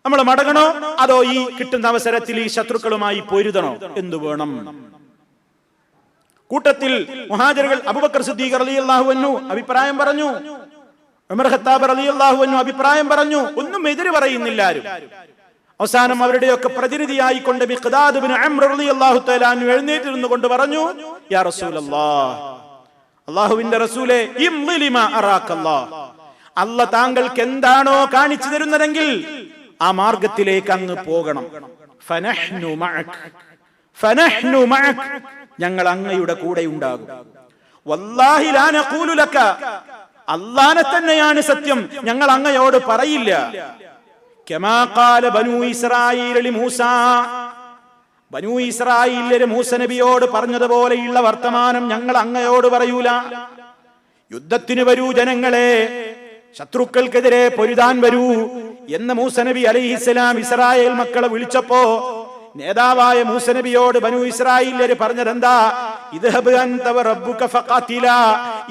നമ്മൾ മടങ്ങണോ? അതോ ഈ കിട്ടുന്ന അവസരത്തിൽ ഈ ശത്രുക്കളുമായി പൊരുതണോ? എന്തു വേണം? കൂട്ടത്തിൽ മുഹാജിറുകൾ അബൂബക്കർ സിദ്ദീഖ് റളിയല്ലാഹു അൻഹു അഭിപ്രായം പറഞ്ഞു. ഉമർ ഖത്താബ് റളിയല്ലാഹു അൻഹു അഭിപ്രായം പറഞ്ഞു. ഒന്നും എതിര് പറയുന്നില്ല ആരും. അവസാനം അവരുടെയൊക്കെ പ്രതിനിധിയായിക്കൊണ്ട് മിഖ്ദാദ് ഇബ്നു അംർ റളിയല്ലാഹു തആല അൻഹു എഴുന്നേറ്റിരുന്നു കൊണ്ട് പറഞ്ഞു, യാ റസൂലല്ലാഹ്, അല്ലാഹുവിന്റെ റസൂലേ, ഇംളി ലിമാ അറാക്കല്ലാഹ്, അല്ലാഹ് താങ്കൾക്ക് എന്താണോ കാണിച്ചു തരുന്നതെങ്കിൽ ആ മാർഗത്തിലേക്ക് അങ്ങ് പോകണം. ഫനഹ്നു മഅക്, ഫനഹ്നു മഅക്, ഞങ്ങൾ അങ്ങയുടെ കൂടെ ഉണ്ടാകും. വല്ലാഹി ലാ നഖൂലു ലക, അല്ലാഹനെ തന്നെയാണ് സത്യം, ഞങ്ങൾ അങ്ങയോട് പറയില്ല. കമാ ഖാല ബനൂ ഇസ്രായീൽ ലിമൂസാ, ബനൂ ഇസ്രായീല്യർ മൂസ നബിയോട് പറഞ്ഞതുപോലെയുള്ള വർത്തമാനം ഞങ്ങൾ അങ്ങയോട് പറയൂല. യുദ്ധത്തിന് വരൂ ജനങ്ങളെ, ശത്രുക്കൾക്കെതിരെ പൊരുതാൻ വരൂ എന്ന് മൂസ നബി അലൈഹിസ്സലാം ഇസ്രായേൽ മക്കളെ വിളിച്ചപ്പോ നേതാവായ മൂസ നബിയോട് ബനൂ ഇസ്രായീല്യർ പറഞ്ഞതെന്താ? ഇദ്ഹബ് അൻത വറബ്ബുക ഫഖാതിലാ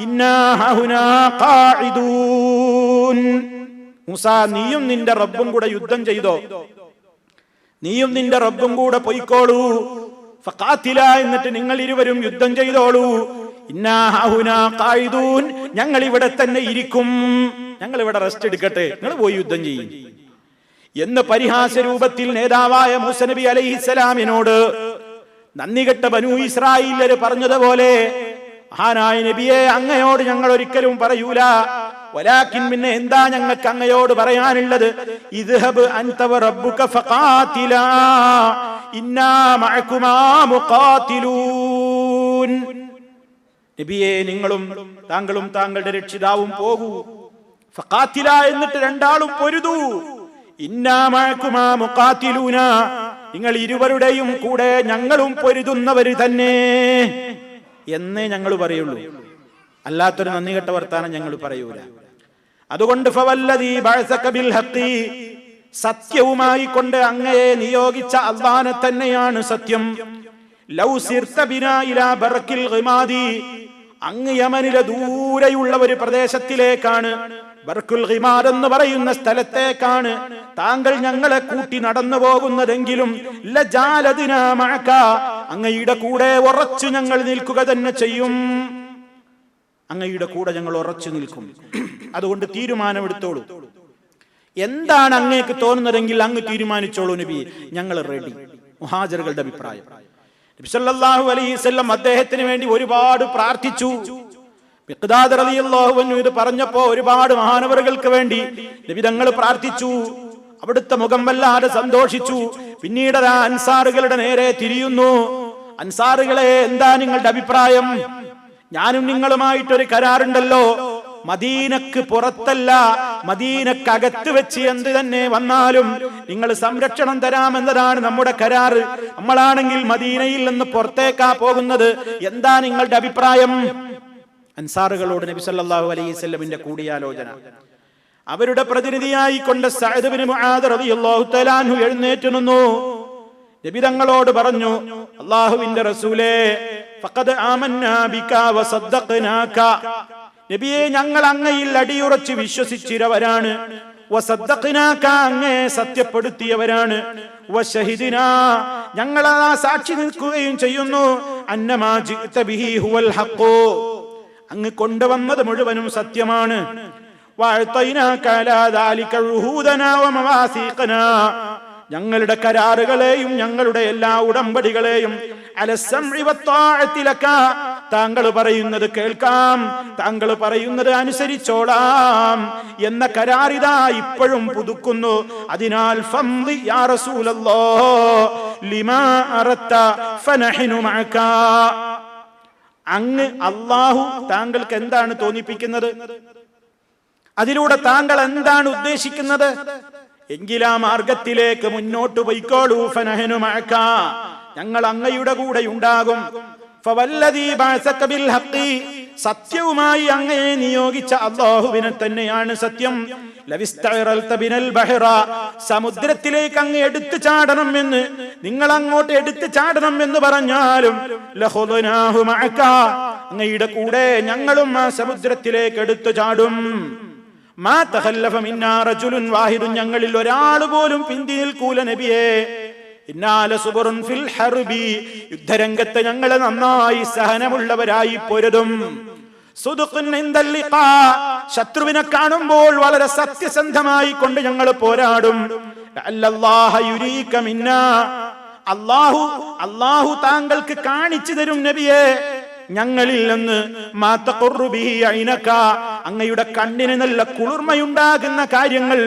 ഇന്നാ ഹുനാ ഖാഇദൂൻ. മൂസ, നീയും നിന്റെ റബ്ബും കൂടെ യുദ്ധം ചെയ്തോ, നീയും നിന്റെ റബ്ബും കൂടെ പൊയ്ക്കോളൂ. ഫഖാതിലാ, എന്നിട്ട് നിങ്ങൾ ഇരുവരും യുദ്ധം ചെയ്തോളൂ. ഇന്നാ ഹുനാ ഖാഇദൂൻ, ഞങ്ങൾ ഇവിടെ തന്നെ ഇരിക്കും, ഞങ്ങൾ ഇവിടെ റെസ്റ്റ് എടുക്കട്ടെ, നിങ്ങൾ പോയി യുദ്ധം ചെയ്യും എന്ന് പരിഹാസ രൂപത്തിൽ നേതാവായ മൂസ നബി അലൈഹിസ്സലാമിനോട് നന്ദികെട്ട ബനൂ ഇസ്രായീല്യർ പറഞ്ഞതുപോലെ മഹാനായ നബിയെ, അങ്ങയോട് ഞങ്ങൾ ഒരിക്കലും പറയൂല. വലാകിൻ, പിന്നെ എന്താ ഞങ്ങൾക്ക് അങ്ങയോട് പറയാനുള്ളത്? ഇദ്ഹബ് അൻത വറബ്ബുക ഫഖാതിലാ ഇന്നാ മഅകുമാ മുഖാതിലൂൻ. നബിയെ, നിങ്ങളും താങ്കളും താങ്കളുടെ രക്ഷിതാവും പോകൂ. ഫഖാതില, എന്നിട്ട് രണ്ടാളും പൊരുതൂ. ഇന്നാ മഅകുമാ മുഖാതിലൂന, നിങ്ങൾ ഇരുവരുടെയും കൂടെ ഞങ്ങളും പൊരുതുന്നവര് തന്നെ എന്നേ ഞങ്ങൾ പറയുള്ളൂ. അല്ലാത്തൊരു നന്ദി കെട്ട വർത്താനം ഞങ്ങൾ പറയൂല. അതുകൊണ്ട് ഫവല്ലദീ ബഅസക ബിൽ ഹഖി, സത്യവുമായി കൊണ്ട് അങ്ങയെ നിയോഗിച്ച അല്ലാഹനെ തന്നെയാണ് സത്യം. ലൗ സിർത ബിനാ ഇലാ ബർക്കിൽ ഗിമാദി, അങ്ങ് യമനിലെ ദൂരെയുള്ള ഒരു പ്രദേശത്തിലേക്കാണ്, ബർക്കുൽ ഗിമാദ് എന്ന് പറയുന്ന സ്ഥലത്തേക്കാണ് താങ്കൾ ഞങ്ങളെ കൂട്ടി നടന്നു പോകുന്നതെങ്കിലും ലജാലദിനാ മഅക, അങ്ങയുടെ കൂടെ ഉറച്ചു ഞങ്ങൾ നിൽക്കുക തന്നെ ചെയ്യും. അങ്ങയുടെ കൂടെ ഞങ്ങൾ ഉറച്ചു നിൽക്കും. അതുകൊണ്ട് തീരുമാനമെടുത്തോളൂ. എന്താണ് അങ്ങേക്ക് തോന്നുന്നതെങ്കിൽ അങ്ങ് തീരുമാനിച്ചോളൂ നബി, ഞങ്ങൾ റെഡി. മുഹാജിറുകളുടെ അഭിപ്രായം. നബി സല്ലല്ലാഹു അലൈഹി വസല്ലം അദ്ദേഹത്തിന് വേണ്ടി ഒരുപാട് പ്രാർത്ഥിച്ചു. മിഖ്ദാദ് റളിയല്ലാഹു അൻഹു ഇത് പറഞ്ഞപ്പോ ഒരുപാട് മഹാനവറുകൾക്ക് വേണ്ടി നബി തങ്ങൾ പ്രാർത്ഥിച്ചു. അവിടുത്തെ മുഖം വല്ലാതെ സന്തോഷിച്ചു. പിന്നീട് അൻസാറുകളുടെ നേരെ തിരിയുന്നു. അൻസാറുകളെ, എന്താ നിങ്ങളുടെ അഭിപ്രായം? ഞാനും നിങ്ങളുമായിട്ടൊരു കരാറുണ്ടല്ലോ, മദീനക്ക് പുറത്തല്ല മദീനക്കകത്ത് വെച്ച് എന്ത് തന്നെ വന്നാലും നിങ്ങൾ സംരക്ഷണം തരാമെന്നതാണ് നമ്മുടെ കരാറ്. നമ്മളാണെങ്കിൽ മദീനയിൽ നിന്ന് പുറത്തേക്കാ പോകുന്നത്, എന്താ നിങ്ങളുടെ അഭിപ്രായം? അൻസാറുകളോട് നബി സല്ലല്ലാഹു അലൈഹി വസല്ലമിന്റെ കൂടിയാലോചന. അവരുടെ പ്രതിനിധിയായി കൊണ്ട് സഅദ് ഇബ്നു മുആദ് റളിയല്ലാഹു തആല അൻഹു എഴുന്നേറ്റ് നിന്നു. നബി തങ്ങളോട് പറഞ്ഞു, അല്ലാഹുവിന്റെ റസൂലേ, ഫഖദ് ആമന്നാ ബിക വസദ്ദഖനാക. നബിയെ, ഞങ്ങൾ അങ്ങയിൽ അടിയുറച്ച് വിശ്വസിച്ചിരവരാണ്. വസദ്ദഖനാക, അങ്ങേ സത്യപ്പെടുത്തിയവരാണ്. വശഹിദിനാ, ഞങ്ങൾ സാക്ഷി നിൽക്കുകയും ചെയ്യുന്നു. അന്നമാ ജിഅത ബിഹി ഹുവൽ ഹഖ്, അങ്ങ് കൊണ്ടുവന്നത് മുഴുവനും സത്യമാണ്. വഅതൈനാക അലാ ദാലിക റുഹൂദനാ വമവാസിഖനാ, ഞങ്ങളുടെ കരാറുകളെയും ഞങ്ങളുടെ എല്ലാ ഉടമ്പടികളെയും അലസ്സംഇ വത്താഅതി ലക, താങ്കൾ പറയുന്നത് കേൾക്കാം, താങ്കൾ പറയുന്നത് അനുസരിച്ചോളാം എന്ന കരാറിതാ ഇപ്പോഴും പുതുക്കുന്നു. അതിനാൽ ഫംദി യാ റസൂലല്ലാഹ് ലിമാ അറത്ത ഫനഹ്നു മഅക, അങ്ങ് അല്ലാഹു താങ്കൾക്ക് എന്താണ് തോന്നിപ്പിക്കുന്നത്, അതിലൂടെ താങ്കൾ എന്താണ് ഉദ്ദേശിക്കുന്നത്, എങ്കിൽ ആ മാർഗത്തിലേക്ക് മുന്നോട്ട് പോയിക്കോളൂ. ഫനഹ്നു മഅക, ഞങ്ങൾ അങ്ങയുടെ കൂടെ ഉണ്ടാകും. ഫവല്ലദീ ബഅസക ബിൽ ഹഖ്, സത്യവുമായി അങ്ങയെ നിയോഗിച്ച അല്ലാഹുവിനെ തന്നെയാണ് സത്യം. ലവിസ്തഅറൽത ബിനൽ ബഹറ, സമുദ്രത്തിലേക്ക് അങ്ങ് എടുത്തു ചാടണം എന്ന്, നിങ്ങൾ അങ്ങോട്ട് എടുത്തു ചാടണം എന്ന് പറഞ്ഞാലും ലഖുദനാഹു മഅക, അങ്ങയുടെ കൂടെ ഞങ്ങളും ആ സമുദ്രത്തിലേക്ക് എടുത്തു ചാടും. മാ തഖല്ലഫ മിന്നാ റജുലുൻ വാഹിദുൻ, ഞങ്ങളിൽ ഒരാൾ പോലും പിന്തി നിൽക്കൂല നബിയേ. ഇന്നാല സുബറുൻ ഫിൽ ഹർബി, യുദ്ധരംഗത്ത് ഞങ്ങൾ നന്നായി സഹനമുള്ളവരായി പൊരുതും. സുദുഖുൻ ഇൻദൽ ലിഖാ, ശത്രുവിനെ കാണുമ്പോൾ വളരെ സത്യസന്ധമായി കൊണ്ട് ഞങ്ങൾ പോരാടും. അല്ലല്ലാഹ യുരീക മിന്നാ, അല്ലാഹു താങ്കൾക്ക് കാണിച്ചു തരും നബിയേ ഞങ്ങളിൽ നിന്ന്. മാ തഖറു ബിഹി ഐനക, അങ്ങയുടെ കണ്ണിന് നല്ല കുളിർമയുണ്ടാകുന്ന കാര്യങ്ങൾ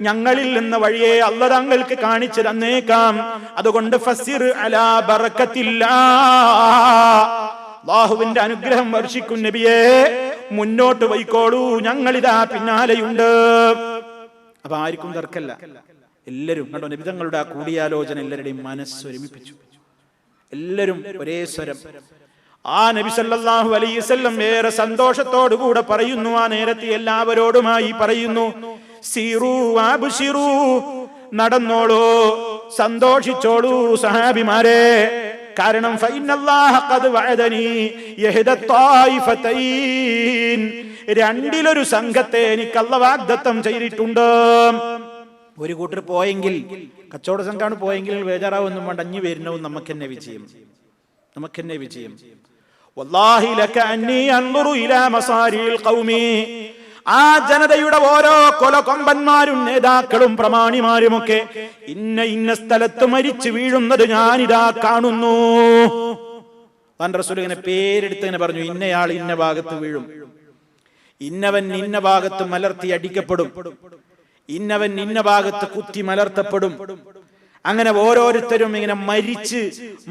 ഞങ്ങളിൽ നിന്ന് വഴിയെ അല്ലാഹു താങ്കൾക്ക് കാണിച്ചു തന്നേക്കാം. അതുകൊണ്ട് ഫസിർ അലാ ബറകത്തില്ലാ, അല്ലാഹുവിന്റെ അനുഗ്രഹം വർഷിക്കും നബിയേ, മുന്നോട്ട് പോയിക്കോളൂ, ഞങ്ങളിതാ പിന്നാലെയുണ്ട്. അപ്പൊ ആർക്കും തർക്കല്ല, എല്ലാവരും കണ്ടോ നബി തങ്ങളുടെ ആ കൂടിയാലോചന എല്ലാവരുടെയും മനസ്സൊരുമിപ്പിച്ചു. എല്ലാവരും ഒരേ സ്വരം. ആ നബി സല്ലല്ലാഹു അലൈഹി വസല്ലം ഏറെ സന്തോഷത്തോടുകൂടെ പറയുന്നു, ആ നേരത്തെ എല്ലാവരോടുമായി പറയുന്നു, സീറൂ വഅബ്ശിറൂ, നടന്നോളൂ, സന്തോഷിച്ചോളൂ സഹാബിമാരെ. കാരണം ഫഇന്നല്ലാഹ ഖദ് വഅദനി യഹ്ദ ത്വായിഫതൈൻ, രണ്ടിലൊരു സംഘത്തെ എനിക്ക് അല്ലാഹു വാഗ്ദത്തം ചെയ്തിട്ടുണ്ട്. ഒരു കൂട്ടർ പോയെങ്കിൽ, കച്ചവട സംഘമാണ് പോയെങ്കിൽ ബേജാറാവൊന്നും വേണ്ട, അഞ്ഞു വരുന്നവും നമുക്കെന്നെ വിജയം, നമുക്കെന്നെ വിജയം. വല്ലാഹി ലക അന്നി അൻദുറു ഇലാ മസാരിൽ ഖൗമി, ആ ജനതയുടെ ഓരോ കൊലകൊമ്പന്മാരും നേതാക്കളും പ്രമാണിമാരുമൊക്കെ ഇന്ന സ്ഥലത്ത് മരിച്ചു വീഴുന്നത് ഞാനിതാ കാണുന്നു. റസൂൽ ഇങ്ങനെ പേരെടുത്ത് ഇങ്ങനെ പറഞ്ഞു, ഇന്നയാൾ ഇന്ന ഭാഗത്ത് വീഴും, ഇന്നവൻ ഇന്ന ഭാഗത്ത് മലർത്തി അടിക്കപ്പെടും, ഇന്നവൻ ഇന്ന ഭാഗത്ത് കുത്തി മലർത്തപ്പെടും. അങ്ങനെ ഓരോരുത്തരും ഇങ്ങനെ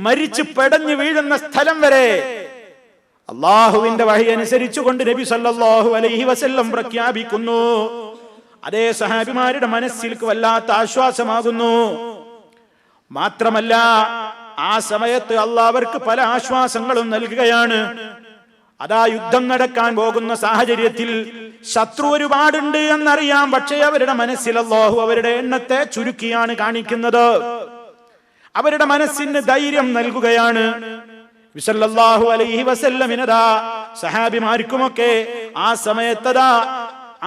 മരിച്ച് പെടഞ്ഞു വീഴുന്ന സ്ഥലം വരെ അള്ളാഹുവിന്റെ വഹി അനുസരിച്ചുകൊണ്ട് നബി സല്ലല്ലാഹു അലൈഹി വസല്ലം പ്രഖ്യാപിക്കുന്നു. അതേ സഹാബിമാരുടെ മനസ്സിലേക്ക് വല്ലാത്ത ആശ്വാസമാകുന്നു. മാത്രമല്ല ആ സമയത്ത് അള്ളാഹ് അവർക്ക് പല ആശ്വാസങ്ങളും നൽകുകയാണ്. അതാ യുദ്ധം നടക്കാൻ പോകുന്ന സാഹചര്യത്തിൽ ശത്രു ഒരുപാടുണ്ട് എന്നറിയാം, പക്ഷേ അവരുടെ മനസ്സിൽ അല്ലാഹു അവരുടെ എണ്ണത്തെ ചുരുക്കിയാണ് കാണിക്കുന്നത്. അവരുടെ മനസ്സിന് ധൈര്യം നൽകുകയാണ്. സല്ലല്ലാഹു അലൈഹി വസല്ലമിനതാ സഹാബിമാർക്കുമൊക്കെ ആ സമയത്തതാ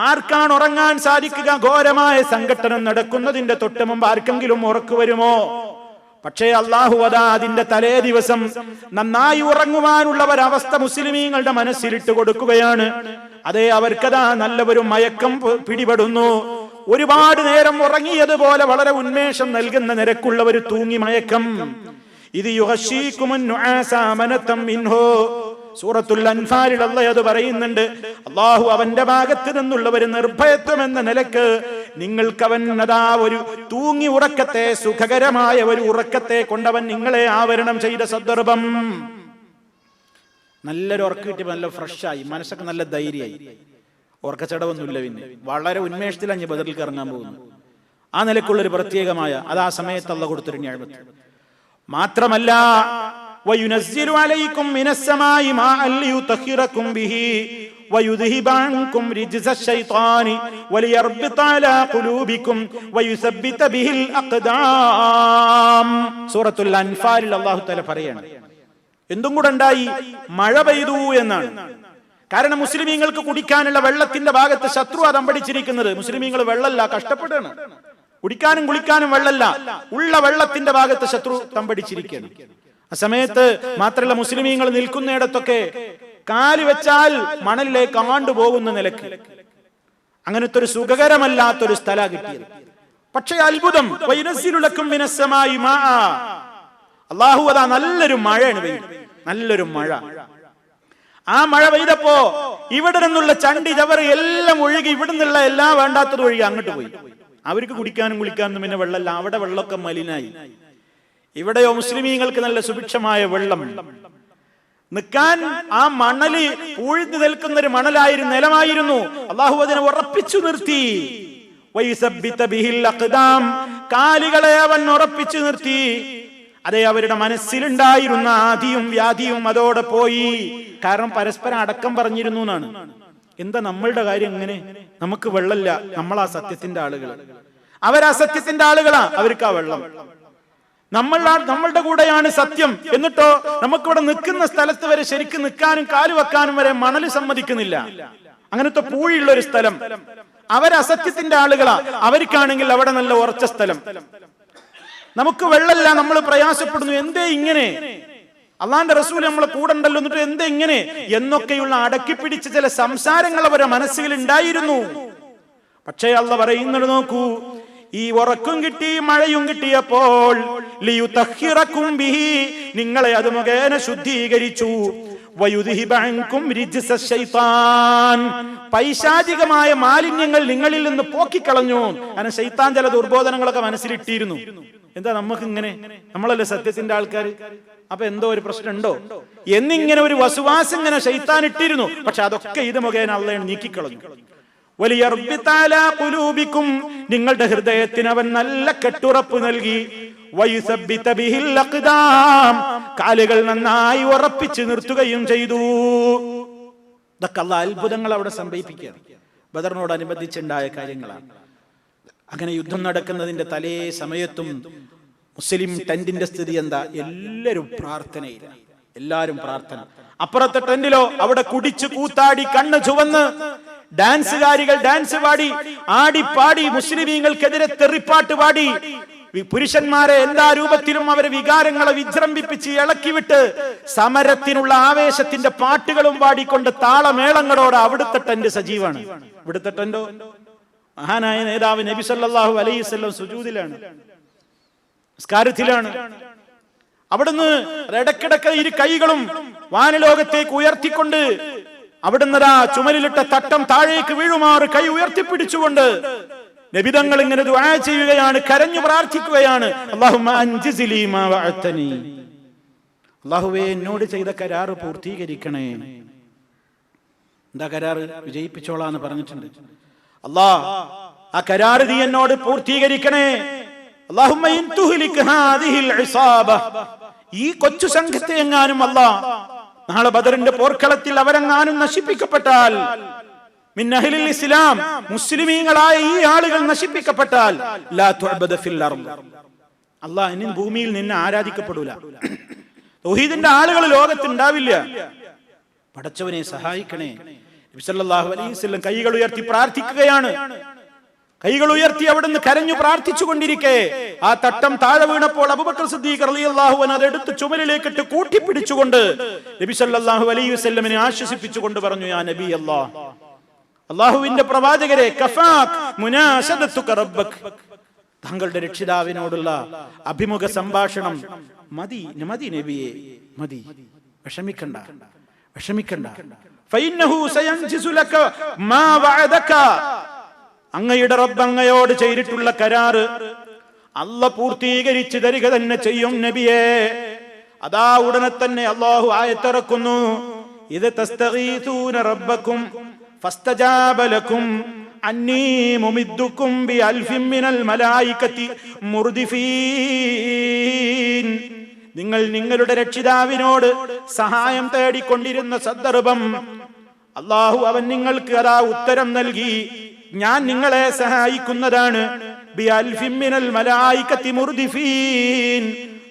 ആർക്കാണ് ഉറങ്ങാൻ സാധിക്കുക? ഘോരമായ സംഘട്ടനം നടക്കുന്നതിന്റെ തൊട്ട് മുമ്പ് ആർക്കെങ്കിലും ഉറക്കു വരുമോ? പക്ഷേ അല്ലാഹു അതാ അതിന്റെ തലേ ദിവസം നന്നായി ഉറങ്ങുവാനുള്ള ഒരവസ്ഥ മുസ്ലിമീങ്ങളുടെ മനസ്സിലിട്ട് കൊടുക്കുകയാണ്. അതേ അവർക്കതാ നല്ലൊരു മയക്കം പിടിപെടുന്നു. ഒരുപാട് നേരം ഉറങ്ങിയതുപോലെ വളരെ ഉന്മേഷം നൽകുന്ന നിരക്കുള്ള ഒരു തൂങ്ങി മയക്കം. ഇത് യുഗശീകുമുൻ നുആസ അമനതം മിൻഹു. സൂറത്തുൽ അൻഫാലിൽ അല്ലാഹു അത് പറയുന്നുണ്ട്. അല്ലാഹു അവന്റെ ഭാഗത്ത് നിന്നുള്ള ഒരു നിർഭയത്വം എന്ന നിലക്ക് നിങ്ങൾക്ക് അവൻ അതാ ഒരു തൂങ്ങി ഉറക്കത്തെ, സുഖകരമായ ഒരു ഉറക്കത്തെ കൊണ്ടവൻ നിങ്ങളെ ആവരണം ചെയ്ത സന്ദർഭം. നല്ലൊരു ഉറക്കം കിട്ടി, നല്ല ഫ്രഷായി, മനസ്സൊക്കെ നല്ല ധൈര്യമായി, ഉറക്കച്ചടവൊന്നുമില്ല. പിന്നെ വളരെ ഉന്മേഷത്തിലാണ് ബദറിലേക്ക് ഇറങ്ങാൻ പോകുന്നു. ആ നിലക്കുള്ളൊരു പ്രത്യേകമായ അത് ആ സമയത്ത് അല്ലാഹു കൊടുത്തൊരു നിഅമത്ത്. മാത്രമല്ല വയുനസ്സിലു അലൈക്കും മിനസ്സമായി മാഅൻ ലിയുതഹിറകും ബിഹി വയുദ്ഹിബ അൻകും റിജ്സ ശൈത്താനി വലിയർബിത അലാ ഖുലൂബിക്കും വയുസബ്ബിത ബിഹിൽ അഖ്ദാം. സൂറത്തുൽ അൻഫാലിൽ അല്ലാഹു തആല പറയാണ്, എന്തും കൂടെ ഉണ്ടായി, മഴ പെയ്തു എന്നാണ്. കാരണം മുസ്ലിമീങ്ങൾക്ക് കുടിക്കാനുള്ള വെള്ളത്തിന്റെ ഭാഗത്ത് ശത്രു അതമ്പടിച്ചിരിക്കുന്നത്. മുസ്ലിമീങ്ങൾ വെള്ളമല്ല, കഷ്ടപ്പെടുകയാണ്. കുടിക്കാനും കുളിക്കാനും വെള്ളമല്ല, ഉള്ള വെള്ളത്തിന്റെ ഭാഗത്ത് ശത്രു തമ്പടിച്ചിരിക്കുകയാണ്. ആ സമയത്ത് മാത്രമല്ല, മുസ്ലിമീങ്ങൾ നിൽക്കുന്നിടത്തൊക്കെ കാല് വെച്ചാൽ മണലിലേക്ക് ആണ്ടുപോകുന്ന നിലക്ക് അങ്ങനത്തെ ഒരു സുഖകരമല്ലാത്തൊരു സ്ഥല കിട്ടിയത്. പക്ഷേ അത്ഭുതം, അല്ലാഹു അതാ നല്ലൊരു മഴയാണ് പെയ്യുന്നത്, നല്ലൊരു മഴ. ആ മഴ പെയ്തപ്പോ ഇവിടെ നിന്നുള്ള ചണ്ടി ചവറ് എല്ലാം ഒഴുകി, ഇവിടെ നിന്നുള്ള എല്ലാം വേണ്ടാത്തത് ഒഴുകി അങ്ങോട്ട് പോയി. അവർക്ക് കുടിക്കാനും കുളിക്കാനും പിന്നെ വെള്ളമല്ല, അവിടെ വെള്ളമൊക്കെ മലിനായി. ഇവിടെയോ മുസ്ലിമീങ്ങൾക്ക് നല്ല സുഭിക്ഷമായ വെള്ളം നിൽക്കാൻ. ആ മണല് പൂഴ്ന്നു നിൽക്കുന്ന ഒരു മണലായിരുന്നു, നിലമായിരുന്നു. അല്ലാഹു അതിനെ ഉറപ്പിച്ചു നിർത്തി. കാലുകളെ അവൻ ഉറപ്പിച്ചു നിർത്തി. അതേ, അവരുടെ മനസ്സിലുണ്ടായിരുന്ന ആദിയും വ്യാധിയും അതോടെ പോയി. കാരണം പരസ്പരം അടക്കം പറഞ്ഞിരുന്നു എന്നാണ്. എന്താ നമ്മളുടെ കാര്യം എങ്ങനെ? നമുക്ക് വെള്ളമില്ല, നമ്മളാ സത്യത്തിന്റെ ആളുകൾ, അവരാ സത്യത്തിന്റെ ആളുകളാ, അവർക്ക് ആ വെള്ളം. നമ്മളുടെ കൂടെയാണ് സത്യം, എന്നിട്ടോ നമുക്കിവിടെ നിൽക്കുന്ന സ്ഥലത്ത് വരെ ശരിക്കും നിൽക്കാനും കാല് വെക്കാനും വരെ മണല് സമ്മതിക്കുന്നില്ല. അങ്ങനത്തെ പൂഴിയുള്ള ഒരു സ്ഥലം. അവരസത്യത്തിന്റെ ആളുകളാ, അവർക്കാണെങ്കിൽ അവിടെ നല്ല ഉറച്ച സ്ഥലം. നമുക്ക് വെള്ളമില്ല, നമ്മൾ പ്രയാസപ്പെടുന്നു, എന്തേ ഇങ്ങനെ? അള്ളാന്റെ റസൂൽ നമ്മളെ കൂടെ ഉണ്ടല്ലോ, എന്നിട്ട് എന്തേ ഇങ്ങനെ എന്നൊക്കെയുള്ള അടക്കിപ്പിടിച്ച ചില സംസാരങ്ങൾ അവരെ മനസ്സിൽ ഉണ്ടായിരുന്നു. പക്ഷേ അള്ളാഹ് പറയുന്നത് നോക്കൂ, ഈ ഉറക്കും കിട്ടി മഴയും കിട്ടിയപ്പോൾ ലിയുതഹിറകും ബിഹി, നിങ്ങളെ അത് മുഖേന ശുദ്ധീകരിച്ചു. വയുദ്ഹിബ അൻകും റിജ്സ ശൈത്താൻ, പൈശാചികമായ മാലിന്യങ്ങൾ നിങ്ങളിൽ നിന്ന് പോക്കിക്കളഞ്ഞു. കാരണം ശൈത്താൻ ചില ദുർബോധനങ്ങളൊക്കെ മനസ്സിലിട്ടിരുന്നു. എന്താ നമുക്ക് ഇങ്ങനെ, നമ്മളല്ലേ സത്യത്തിന്റെ ആൾക്കാർ, അപ്പൊ എന്തോ ഒരു പ്രശ്നം ഉണ്ടോ എന്നിങ്ങനെ ഒരു വസുവാസം ഇങ്ങനെ ശൈത്താൻ ഇട്ടിരുന്നു. പക്ഷെ അതൊക്കെ ഇത് മുഖേന അള്ളാഹു നീക്കിക്കളഞ്ഞു. വലിയർബിത അലാ ഖുലൂബിക്കും, നിങ്ങളുടെ ഹൃദയത്തിന് അവൻ നല്ല കെട്ടുറപ്പ് നൽകി. വയുസബ്ബിത ബിഹിൽ അഖ്ദാം, കാലുകൾ നന്നായി ഉറപ്പിച്ചു നിർത്തുകയും ചെയ്തു. ഇതൊക്കെ അല്ലാഹ് അത്ഭുതങ്ങൾ അവിടെ സംഭവിപ്പിക്കുകയാണ്. ബദറിനോടനുബന്ധിച്ചുണ്ടായ കാര്യങ്ങളാണ്. അങ്ങനെ യുദ്ധം നടക്കുന്നതിന്റെ തലേ സമയത്തും മുസ്ലിം ടെന്റിന്റെ സ്ഥിതി എന്താ? എല്ലാവരും പ്രാർത്ഥനയില്ല, എല്ലാവരും പ്രാർത്ഥന. അപ്പുറത്തെ ടെന്റിലോ അവിടെ കുടിച്ചു കൂത്താടി കണ്ണ് ചുവന്ന് ഡാൻസുകാരികൾ ഡാൻസ് പാടി ആടിപ്പാടി മുസ്ലിമീങ്ങൾക്കെതിരെ തെറിപ്പാട്ട് പാടി പുരുഷന്മാരെ എല്ലാ രൂപത്തിലും അവരെ വികാരങ്ങളെ വിജൃംഭിപ്പിച്ച് ഇളക്കിവിട്ട് സമരത്തിനുള്ള ആവേശത്തിന്റെ പാട്ടുകളും പാടിക്കൊണ്ട് താളമേളങ്ങളോടെ അവിടുത്തെ ടെന്റ് സജീവാണ്. ഇവിടുത്തെ ടെന്റോ മഹാനായ നേതാവ് നബി സല്ലല്ലാഹു അലൈഹി വസല്ലം സുജൂദിലാണ്, നിസ്കാരത്തിലാണ്. അവിടുന്ന് ഇടക്കിടക്ക് ഇരു കൈകളും വാനലോകത്തേക്ക് ഉയർത്തിക്കൊണ്ട് അവിടുന്ന് ചുമലിലിട്ട തട്ടം താഴേക്ക് വീഴുമാറ് കൈ ഉയർത്തിപ്പിടിച്ചുകൊണ്ട് നബിതങ്ങൾ ഇങ്ങനെ ദുആ ചെയ്യുകയാണ്, കരഞ്ഞു പ്രാർത്ഥിക്കുകയാണ്. അല്ലാഹുമ്മ അൻജിസ്ലി മാ വഅതനി, അല്ലാഹുവേ എന്നോട് ചെയ്ത കരാറ് പൂർത്തീകരിക്കണേ. എന്താ കരാറ്? വിജയിപ്പിച്ചോളാന്ന് പറഞ്ഞിട്ടുണ്ട്. അല്ലാഹ് ആ കരാറ് നീ എന്നോട് പൂർത്തീകരിക്കണേ. അല്ലാഹുമ്മ ഇൻ തുഹ്ലിക് ഹാദിഹിൽ ഇസാബ, ഈ കൊച്ചു സംഘത്തെ എങ്ങാനും അല്ലാഹ് നാളെ ബദറിന്റെ പോർക്കളത്തിൽ അവരെങ്ങാനും നശിപ്പിക്കപ്പെട്ടാൽ, മിൻ അഹ്ലിൽ ഇസ്ലാം, മുസ്ലിമീങ്ങളായ ഈ ആളുകൾ നശിപ്പിക്കപ്പെട്ടാൽ, ലാ തുഅബദ ഫിൽ അർദ്, അല്ലാഹ് ഇനി ഭൂമിയിൽ നിന്നെ ആരാധിക്കപ്പെടൂല. തൗഹീദിന്റെ ആളുകൾ ലോകത്ത് ഉണ്ടാവില്ല. പടച്ചവനെ സഹായിക്കണേ. നബി സല്ലല്ലാഹു അലൈഹി വസല്ലം കൈകൾ ഉയർത്തി പ്രാർത്ഥിക്കുകയാണ്. കൈകൾ ഉയർത്തി അവിടുന്ന് കരഞ്ഞു പ്രാർത്ഥിച്ചു കൊണ്ടിരിക്കെ ആ തട്ടം താഴെ വീണപ്പോൾ അബൂബക്കർ സിദ്ദീഖ് റളിയല്ലാഹു അൻഹു അതെടുത്ത് ചുമലിലേക്കിട്ട് കൂട്ടിപ്പിടിച്ചുകൊണ്ട് നബി സല്ലല്ലാഹു അലൈഹി വസല്ലമിനെ ആശ്വസിപ്പിച്ചുകൊണ്ട് പറഞ്ഞു, യാ നബി അല്ലാഹ്, അല്ലാഹുവിന്റെ പ്രവാചകരെ കഫാക് മുനാശദതുക റബ്ബക്, താങ്കളുടെ രക്ഷിതാവിനോടുള്ള അഭിമുഖ സംഭാഷണം മതി നബിയെ, മതി, വിഷമിക്കണ്ട. ഫഇന്നഹു സയൻജിസു ലക മാ വഅദക, അങ്ങയുടെ റബ്ബ് അങ്ങയോട് ചെയ്തിട്ടുള്ള കരാറ് അല്ലാഹ് പൂർത്തീകരിച്ചു തരിക തന്നെ ചെയ്യും നബിയെ. അതാ ഉടനെ തന്നെ അല്ലാഹു ആയത്തിറക്കുന്നു, ഇദ തസ്തഗീസൂന റബ്ബക്കും ഫസ്തജാബ ലക്കും അന്നീ മുമിദ്ദുക്കും ബിഅൽഫിൻ മിനൽ മലായികതി മുർദിഫീൻ. നിങ്ങൾ നിങ്ങളുടെ രക്ഷിതാവിനോട് സഹായം തേടിക്കൊണ്ടിരുന്ന സന്ദർഭം അല്ലാഹു അവൻ നിങ്ങൾക്ക് അതാ ഉത്തരം നൽകി, ഞാൻ നിങ്ങളെ സഹായിക്കുന്നതാണ്. ബിഅൽഫിൻ മിനൽ മലായികതി മുർദിഫീൻ,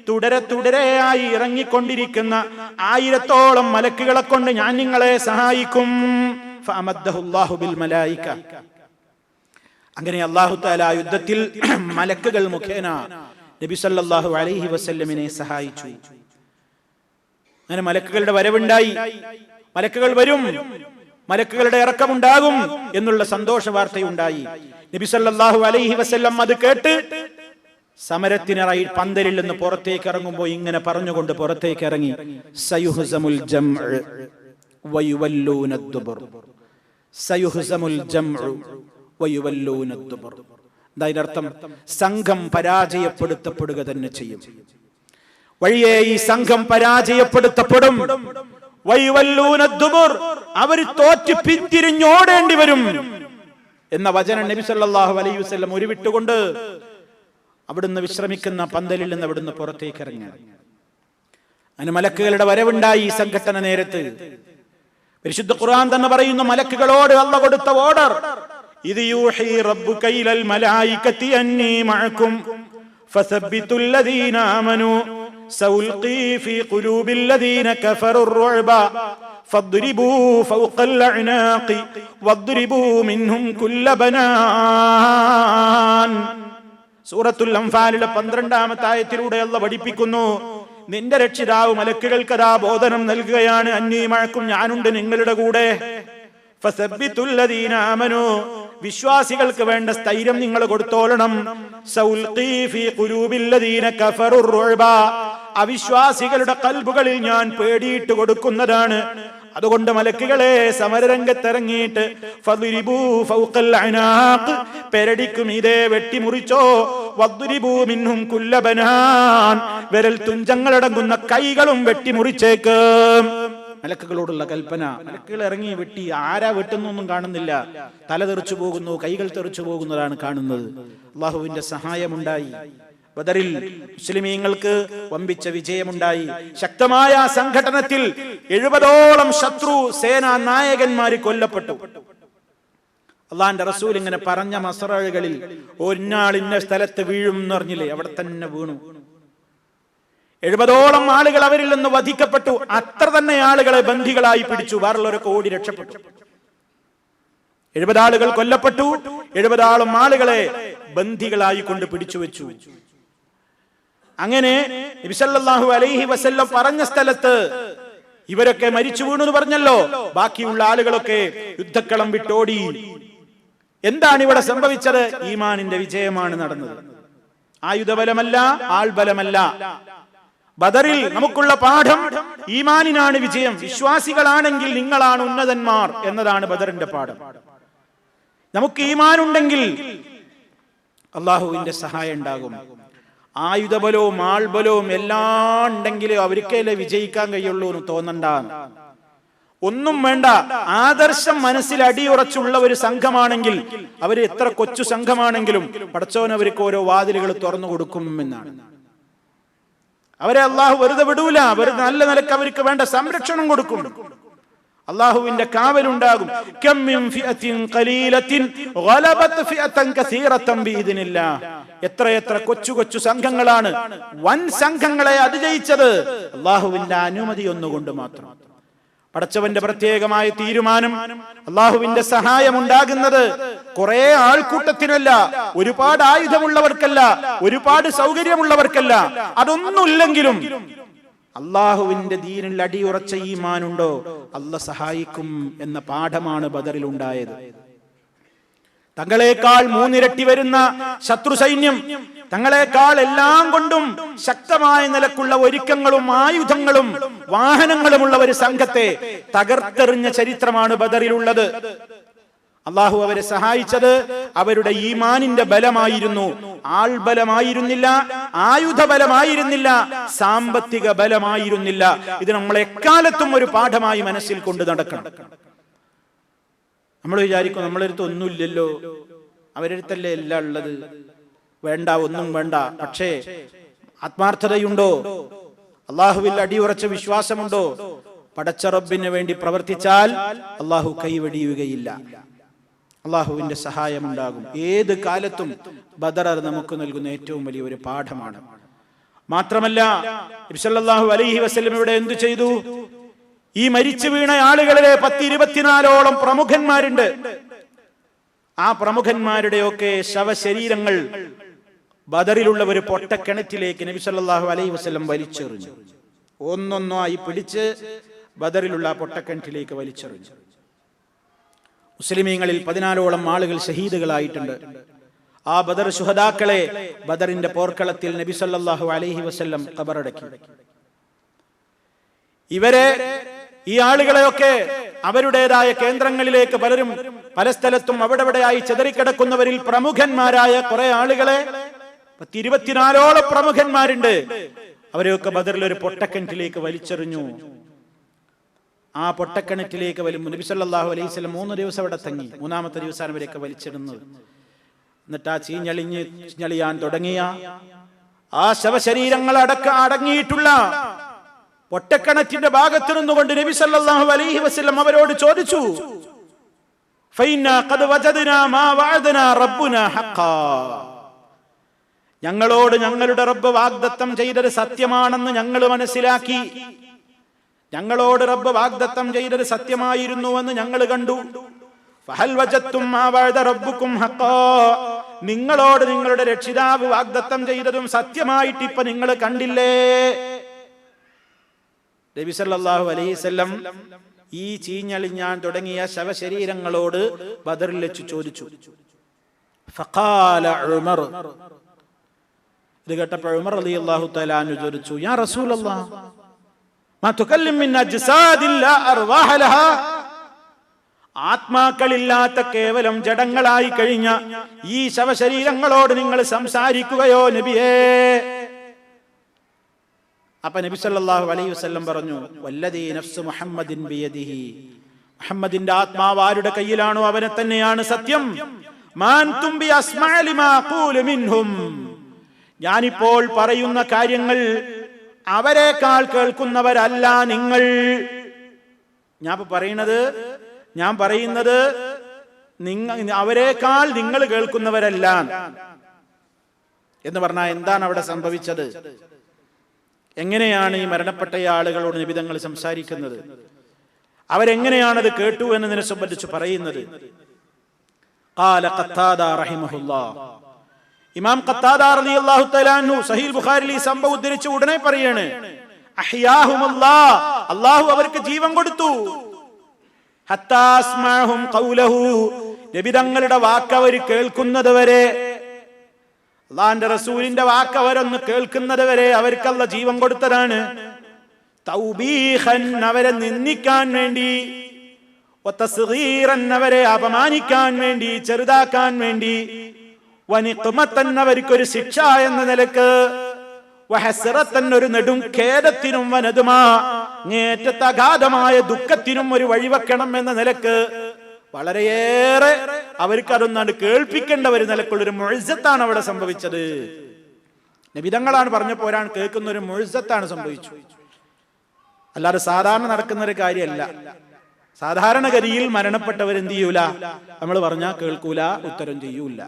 തുടരെയായി ഇറങ്ങിക്കൊണ്ടിരിക്കുന്ന 1000ഓളം മലക്കുകളെ കൊണ്ട് ഞാൻ നിങ്ങളെ സഹായിക്കും. ഫഅമദ്ദഹുല്ലാഹു ബിൽ മലായിക. അങ്ങനെ അല്ലാഹു തആല യുദ്ധത്തിൽ മലക്കുകൾ മുഖേന നബി സല്ലല്ലാഹു അലൈഹി വസല്ലമിനെ സഹായിച്ചു. അങ്ങനെ മലക്കുകളുടെ വരവുണ്ടായി. മലക്കുകൾ വരും, മലക്കുകളുടെ ഇറക്കമുണ്ടാകും എന്നുള്ള സന്തോഷ വാർത്തയുണ്ടായി. നബി സല്ലല്ലാഹു അലൈഹി വസല്ലം അത് കേട്ട് സമരത്തിനായി പന്തലിൽ നിന്ന് പുറത്തേക്ക് ഇറങ്ങുമ്പോൾ ഇങ്ങനെ പറഞ്ഞുകൊണ്ട് പുറത്തേക്ക് ഇറങ്ങി, സയുഹ്സമുൽ ജംഉ വയുവല്ലൂന അദ്ദുബർ, സയുഹ്സമുൽ ജംഉ വയുവല്ലൂന അദ്ദുബർ. അതിനർത്ഥം സംഘം പരാജയപ്പെടുത്തപ്പെടുക തന്നെ ചെയ്യും. വഴിയെ ഈ സംഘം പരാജയപ്പെടുത്തപ്പെടും. വയുവല്ലൂന അദ്ദുബർ, അവർ തോറ്റ് പിന്തിരിഞ്ഞോടേണ്ടി വരും എന്ന വചനം നബി സല്ലല്ലാഹു അലൈഹി വസല്ലം ഉരുവിട്ടുകൊണ്ട് അവിടുന്ന് വിശ്രമിക്കുന്ന പന്തലിൽ നിന്ന് അവിടുന്ന് പുറത്തേക്ക് ഇറങ്ങി. അങ്ങനെ മലക്കുകളുടെ വരവുണ്ടായി ഈ സംഘട്ടന നേരത്ത്. പരിശുദ്ധ ഖുർആൻ തന്നെ പറയുന്നു, മലക്കുകളോട് അല്ലാഹു കൊടുത്ത ഓർഡർ, ഇദ് യൂഹി റബ്ബുക ഇലൽ മലായികതി അന്നീ മഅകും ഫസബ്ബിതുൽ ലദീന ആമനൂ സഉൽഖീ ഫീ ഖുലൂബിൽ ലദീന കഫറു الرعب ഫദ്രിബൂ ഫൗഖൽ അഅനാഖി വദ്രിബൂ മിൻഹും കുല്ല ബനാൻ. സൂറത്തുൽ അൻഫാലിലെ 12ാമത്തെ ആയത്തിലൂടെ അല്ലാഹു പഠിപ്പിക്കുന്നു, നിന്റെ രക്ഷിതാവ് മലക്കുകൾക്ക് അതാ ബോധനം നൽകുകയാണ്, അന്നീ മഅകും, ഞാനുണ്ട് നിങ്ങളുടെ കൂടെ. ഫസബ്ബിതുൽ ലദീന ആമനൂ, വിശ്വാസികൾക്ക് വേണ്ട സ്ഥൈര്യം നിങ്ങൾ കൊടുത്തോളണം. സൗൽഖീ ഫീ ഖുലൂബിൽ ലദീന കഫറു الرعب, അവിശ്വാസികളുടെ കൽബുകളിൽ ഞാൻ പേടിയിട്ട് കൊടുക്കുന്നതാണ്. അതുകൊണ്ട് മലക്കുകളെ സമരരംഗത്തിറങ്ങിയിട്ട് ഫദ്രിബൂ ഫൗഖൽ അനാഖ്, പെരടിക്കും ഇതേ വെട്ടിമുറിച്ചോ. വദ്രിബൂ മിൻഹും കുല്ല ബനാൻ, വിരൽ തുഞ്ചങ്ങളടങ്ങുന്ന കൈകളും വെട്ടിമുറിച്ചേക്കും. മലക്കുകളോടുള്ള കൽപ്പന. മലക്കുകൾ ഇറങ്ങി വെട്ടി. ആരാ വെട്ടുന്നൊന്നും കാണുന്നില്ല. തല തെറിച്ചു പോകുന്നു, കൈകൾ തെറിച്ചു പോകുന്നതാണ് കാണുന്നത്. അല്ലാഹുവിന്റെ സഹായമുണ്ടായി. ബദറിൽ മുസ്ലിമീങ്ങൾക്ക് വമ്പിച്ച വിജയമുണ്ടായി. ശക്തമായ സംഘടനത്തിൽ 70ഓളം ശത്രു സേനാ നായകന്മാര് കൊല്ലപ്പെട്ടു. അള്ളാന്റെ റസൂൽ ഇങ്ങനെ പറഞ്ഞ മസ്റഅകളിൽ ഒരാൾ ഇന്ന സ്ഥലത്ത് വീഴും എന്ന് പറഞ്ഞില്ലേ, അവിടെ തന്നെ വീണു. 70ഓളം ആളുകൾ അവരിൽ നിന്ന് വധിക്കപ്പെട്ടു. അത്ര തന്നെ ആളുകളെ ബന്ദികളായി പിടിച്ചു. വേറുള്ളവരൊക്കെ ഓടി രക്ഷപ്പെട്ടു. 70 ആളുകൾ കൊല്ലപ്പെട്ടു. 70ഓളം ആളുകളെ ബന്ദികളായി കൊണ്ട് പിടിച്ചു വെച്ചു. അങ്ങനെ നബി സല്ലല്ലാഹു അലൈഹി വസല്ലം പറഞ്ഞ സ്ഥലത്ത് ഇവരൊക്കെ മരിച്ചു വീണു എന്ന് പറഞ്ഞല്ലോ. ബാക്കിയുള്ള ആളുകളൊക്കെ യുദ്ധക്കളം വിട്ടോടി. എന്താണ് ഇവിടെ സംഭവിച്ചത്? ഈമാനിന്റെ വിജയമാണ് നടന്നത്. ആയുധബലമല്ല, ആൾബലമല്ല. ബദറിൽ നമുക്കുള്ള പാഠം ഈമാനിനാണ് വിജയം. വിശ്വാസികളാണെങ്കിൽ നിങ്ങളാണ് ഉന്നതന്മാർ എന്നതാണ് ബദറിന്റെ പാഠം. നമുക്ക് ഈമാനുണ്ടെങ്കിൽ അള്ളാഹുവിന്റെ സഹായം ഉണ്ടാകും. ആയുധബലവും ആൾബലവും എല്ലാം ഉണ്ടെങ്കിലും അവർക്കല്ലേ വിജയിക്കാൻ കഴിയുള്ളൂ എന്ന് തോന്നണ്ട. ഒന്നും വേണ്ട. ആദർശം മനസ്സിൽ അടിയുറച്ചുള്ള ഒരു സംഘമാണെങ്കിൽ, അവര് എത്ര കൊച്ചു സംഘമാണെങ്കിലും പടച്ചോൻ അവർക്ക് ഓരോ വാതിലുകൾ തുറന്നു കൊടുക്കും എന്നാണ്. അവരെ അള്ളാഹു വെറുതെ വിടൂല. വെറുതെ നല്ല നിലക്ക് അവർക്ക് വേണ്ട സംരക്ഷണം കൊടുക്കും. അള്ളാഹുവിന്റെ കാവലുണ്ടാകും. കം മിൻ ഫിഅത്തിൻ ഖലീലത്തിൻ ഗലബത് ഫിഅതൻ കസീറതൻ ബിഇദ്നില്ലാഹ്. എത്ര കൊച്ചു കൊച്ചു സംഘങ്ങളാണ് വൻ സംഘങ്ങളെ അതിജയിച്ചത് അള്ളാഹുവിന്റെ അനുമതി ഒന്നുകൊണ്ട് മാത്രം. പടച്ചവന്റെ പ്രത്യേകമായ തീരുമാനം. അള്ളാഹുവിന്റെ സഹായം ഉണ്ടാകുന്നത് കുറെ ആൾക്കൂട്ടത്തിനല്ല, ഒരുപാട് ആയുധമുള്ളവർക്കല്ല, ഒരുപാട് സൗകര്യമുള്ളവർക്കല്ല. അതൊന്നുമില്ലെങ്കിലും അള്ളാഹുവിന്റെ ദീനിൽ അടിയുറച്ച ഈമാനുണ്ടോ അള്ളാഹ് സഹായിക്കും എന്ന പാഠമാണ് ബദറിൽ ഉണ്ടായത്. തങ്ങളെക്കാൾ 3 ഇരട്ടി വരുന്ന ശത്രു സൈന്യം, തങ്ങളെക്കാൾ എല്ലാം കൊണ്ടും ശക്തമായ നിലക്കുള്ള ഒരുക്കങ്ങളും ആയുധങ്ങളും വാഹനങ്ങളുമുള്ള ഒരു സംഘത്തെ തകർത്തെറിഞ്ഞ ചരിത്രമാണ് ബദറിലുള്ളത്. അള്ളാഹു അവരെ സഹായിച്ചത് അവരുടെ ഈമാനിന്റെ ബലമായിരുന്നു, ആൾബലമായിരുന്നില്ല, ആയുധ ബലമായിരുന്നില്ല, സാമ്പത്തിക ബലമായിരുന്നില്ല. ഇത് നമ്മൾ എക്കാലത്തും ഒരു പാഠമായി മനസ്സിൽ കൊണ്ട് നടക്കണം. നമ്മൾ വിചാരിക്കും നമ്മളടുത്ത് ഒന്നുമില്ലല്ലോ, അവരടുത്തല്ലേ എല്ലാം ഉള്ളത്, വേണ്ട ഒന്നും വേണ്ട. പക്ഷേ ആത്മാർത്ഥതയുണ്ടോ? അള്ളാഹുവിൽ അടിയുറച്ച വിശ്വാസമുണ്ടോ? പടച്ച റബ്ബിന് വേണ്ടി പ്രവർത്തിച്ചാൽ അള്ളാഹു കൈവെടിയുകയില്ല, അള്ളാഹുവിന്റെ സഹായമുണ്ടാകും. ഏത് കാലത്തും ബദർ നമുക്ക് നൽകുന്ന ഏറ്റവും വലിയ ഒരു പാഠമാണ്. മാത്രമല്ല നബി സല്ലല്ലാഹു അലൈഹി വസല്ലം ഇവിടെ എന്തു ചെയ്തു? ഈ മരിച്ചു വീണ ആളുകളിലെ 10-24ഓളം പ്രമുഖന്മാരുണ്ട്. ആ പ്രമുഖന്മാരുടെയൊക്കെ ശവശരീരങ്ങൾ ബദറിലുള്ള ഒരു പൊട്ടക്കിണറ്റിലേക്ക് നബി സല്ലല്ലാഹു അലൈഹി വസല്ലം വലിച്ചെറിഞ്ഞു. ഒന്നൊന്നായി പിടിച്ച് ബദറിലുള്ള പൊട്ടക്കിണറ്റിലേക്ക് വലിച്ചെറിഞ്ഞു. മുസ്ലിമീങ്ങളിൽ 14ഓളം ആളുകൾ ഷഹീദുകളായിട്ടുണ്ട്. ആ ബദർ ശുഹദാക്കളെ ബദറിന്റെ പോർക്കളത്തിൽ നബി സല്ലല്ലാഹു അലൈഹി വസല്ലം ഖബറടക്കി. ഈ ആളുകളെയൊക്കെ അവരുടേതായ കേന്ദ്രങ്ങളിലേക്ക് പലരും പല സ്ഥലത്തും അവിടെവിടെയായി ചെതറിക്കിടക്കുന്നവരിൽ പ്രമുഖന്മാരായ കുറെ ആളുകളെ 24ഓളം പ്രമുഖന്മാരുണ്ട്. അവരെയൊക്കെ ബദറിൽ ഒരു പൊട്ടക്കിണറ്റിലേക്ക് വലിച്ചെറിഞ്ഞു. ആ പൊട്ടക്കിണറ്റിലേക്ക് നബി സല്ലല്ലാഹു അലൈഹി വസല്ലം 3 ദിവസം അവിടെ തങ്ങി. 3-ാമത്തെ ദിവസം അവരെയൊക്കെ വലിച്ചിടുന്നത്. എന്നിട്ട് ആ ചീഞ്ഞളിയാൻ തുടങ്ങിയ ആ ശവശരീരങ്ങൾ അടങ്ങിയിട്ടുള്ള പൊട്ടക്കിണറ്റിന്റെ ഭാഗത്ത് നിന്നുകൊണ്ട് നബി സല്ലല്ലാഹു അലൈഹി വസല്ലം അവരോട് ചോദിച്ചു, ഫൈനാ ഖദ് വജദ്നാ മാ വഅദനാ റബ്ബുനാ ഹഖ്ഖാ. ഞങ്ങളോട് ഞങ്ങളുടെ റബ്ബ് വാഗ്ദത്തം ചെയ്തത് സത്യമാണെന്ന് ഞങ്ങൾ മനസ്സിലാക്കി. ഞങ്ങളോട് റബ്ബ് വാഗ്ദത്തം ചെയ്തത് സത്യമായിരുന്നുവെന്ന് ഞങ്ങൾ കണ്ടു. ഫഹൽ വജദ്തും മാ വഅദ റബ്ബുക്കും ഹഖ്ഖാ. നിങ്ങളോട് നിങ്ങളുടെ രക്ഷിതാവ് വാഗ്ദത്തം ചെയ്തതും സത്യമായിട്ട് ഇപ്പൊ നിങ്ങൾ കണ്ടില്ലേ? നബി സല്ലല്ലാഹു അലൈഹി വസല്ലം ഈ ചീഞ്ഞളിഞ്ഞാൻ തുടങ്ങിയ ശവശരീരങ്ങളോട് ബദറിൽ വെച്ച് ചോദിച്ചു. ഫഖാല ഉമർ. ഇത് കേട്ടപ്പോൾ ഉമർ റളിയല്ലാഹു തആല അൻഹു ചോദിച്ചു, യാ റസൂലല്ലാഹ് മാ തുകല്ലിം മിൻ അജ്സാദിൻ ലാ അർവാഹ ലഹാ. ആത്മാക്കളില്ലാത്ത കേവലം ജഡങ്ങളായി കഴിഞ്ഞ ഈ ശവശരീരങ്ങളോട് നിങ്ങൾ സംസാരിക്കുകയോ നബിയേ? അപ്പൊ നബി സല്ലല്ലാഹു അലൈഹി വസല്ലം പറഞ്ഞു, വല്ലദീ നഫ്സു മുഹമ്മദിൻ ബിയദിഹി. മുഹമ്മദിന്റെ ആത്മാവ് ആരുടെ കയ്യിലാണോ അവനെ തന്നെയാണ് സത്യം. മാൻ തുംബി അസ്മഅ ലിമാ ഖൂലു മിൻഹും. ഞാനിപ്പോൾ പറയുന്ന കാര്യങ്ങൾ അവരെക്കാൾ കേൾക്കുന്നവരല്ല നിങ്ങൾ. ഞാൻ പറയുന്നത് അവരെക്കാൾ നിങ്ങൾ കേൾക്കുന്നവരല്ല എന്ന് പറഞ്ഞാൽ എന്താണ് അവിടെ സംഭവിച്ചത്? എങ്ങനെയാണ് ഈ മരണപ്പെട്ട ആളുകളോട് നബി തങ്ങൾ സംസാരിക്കുന്നത്? അവരെങ്ങനെയാണത് കേട്ടു എന്നതിനെ സംബന്ധിച്ച് പറയുന്നത്? ഖാല ഖത്താദ റഹിമഹുല്ലാഹ്. ഇമാം ഖത്താദ റളിയല്ലാഹു തആല അൻഹു സഹീഹ് ബുഖാരിയിൽ ഈ സംഭവം ഉദ്ധരിച്ച് ഉടനെ പറയാണ്, അഹ്യാഹുമുല്ലാഹ്. അല്ലാഹു അവർക്ക് ജീവൻ കൊടുത്തു. ഹത്താ അസ്മഅഹും ഖൗലഹു. നബി തങ്ങളുടെ വാക്ക് അവർ കേൾക്കുന്നത് വരെ, അല്ലാഹുവിന്റെ റസൂലിന്റെ വാക്ക് അവരൊന്ന് കേൾക്കുന്നത് വരെ അവർക്ക് അല്ലാഹു ജീവൻ കൊടുത്തതാണ്. തൗബീഖൻ, അവരെ നിന്ദിക്കാൻ വേണ്ടി, വതസ്ഗീറൻ, അവരെ അപമാനിക്കാൻ വേണ്ടി, ചെറുതാക്കാൻ വേണ്ടി, വനിഖ്മതൻ, അവർക്കൊരു ശിക്ഷ എന്ന നിലക്ക്, വഹസ്റതൻ, ഒരു നെടും ഖേദത്തിനും, വനദുമാ, അങ്ങേറ്റത്തെ അഗാധമായ ദുഃഖത്തിനും ഒരു വഴിവെക്കണം എന്ന നിലക്ക് വളരെയേറെ അവർക്ക് അതൊന്നാണ് കേൾപ്പിക്കേണ്ട ഒരു നിലക്കുള്ളൊരു മുഅ്ജിസത്താണ് അവിടെ സംഭവിച്ചത്. നബിതങ്ങളാണ് പറഞ്ഞപ്പോ ഒരാൾ കേൾക്കുന്ന ഒരു മുഅ്ജിസത്താണ് സംഭവിച്ചു. അല്ലാതെ സാധാരണ നടക്കുന്ന ഒരു കാര്യമല്ല. സാധാരണഗതിയിൽ മരണപ്പെട്ടവർ എന്ത് ചെയ്യൂല? നമ്മൾ പറഞ്ഞാൽ കേൾക്കൂല, ഉത്തരം ചെയ്യൂല.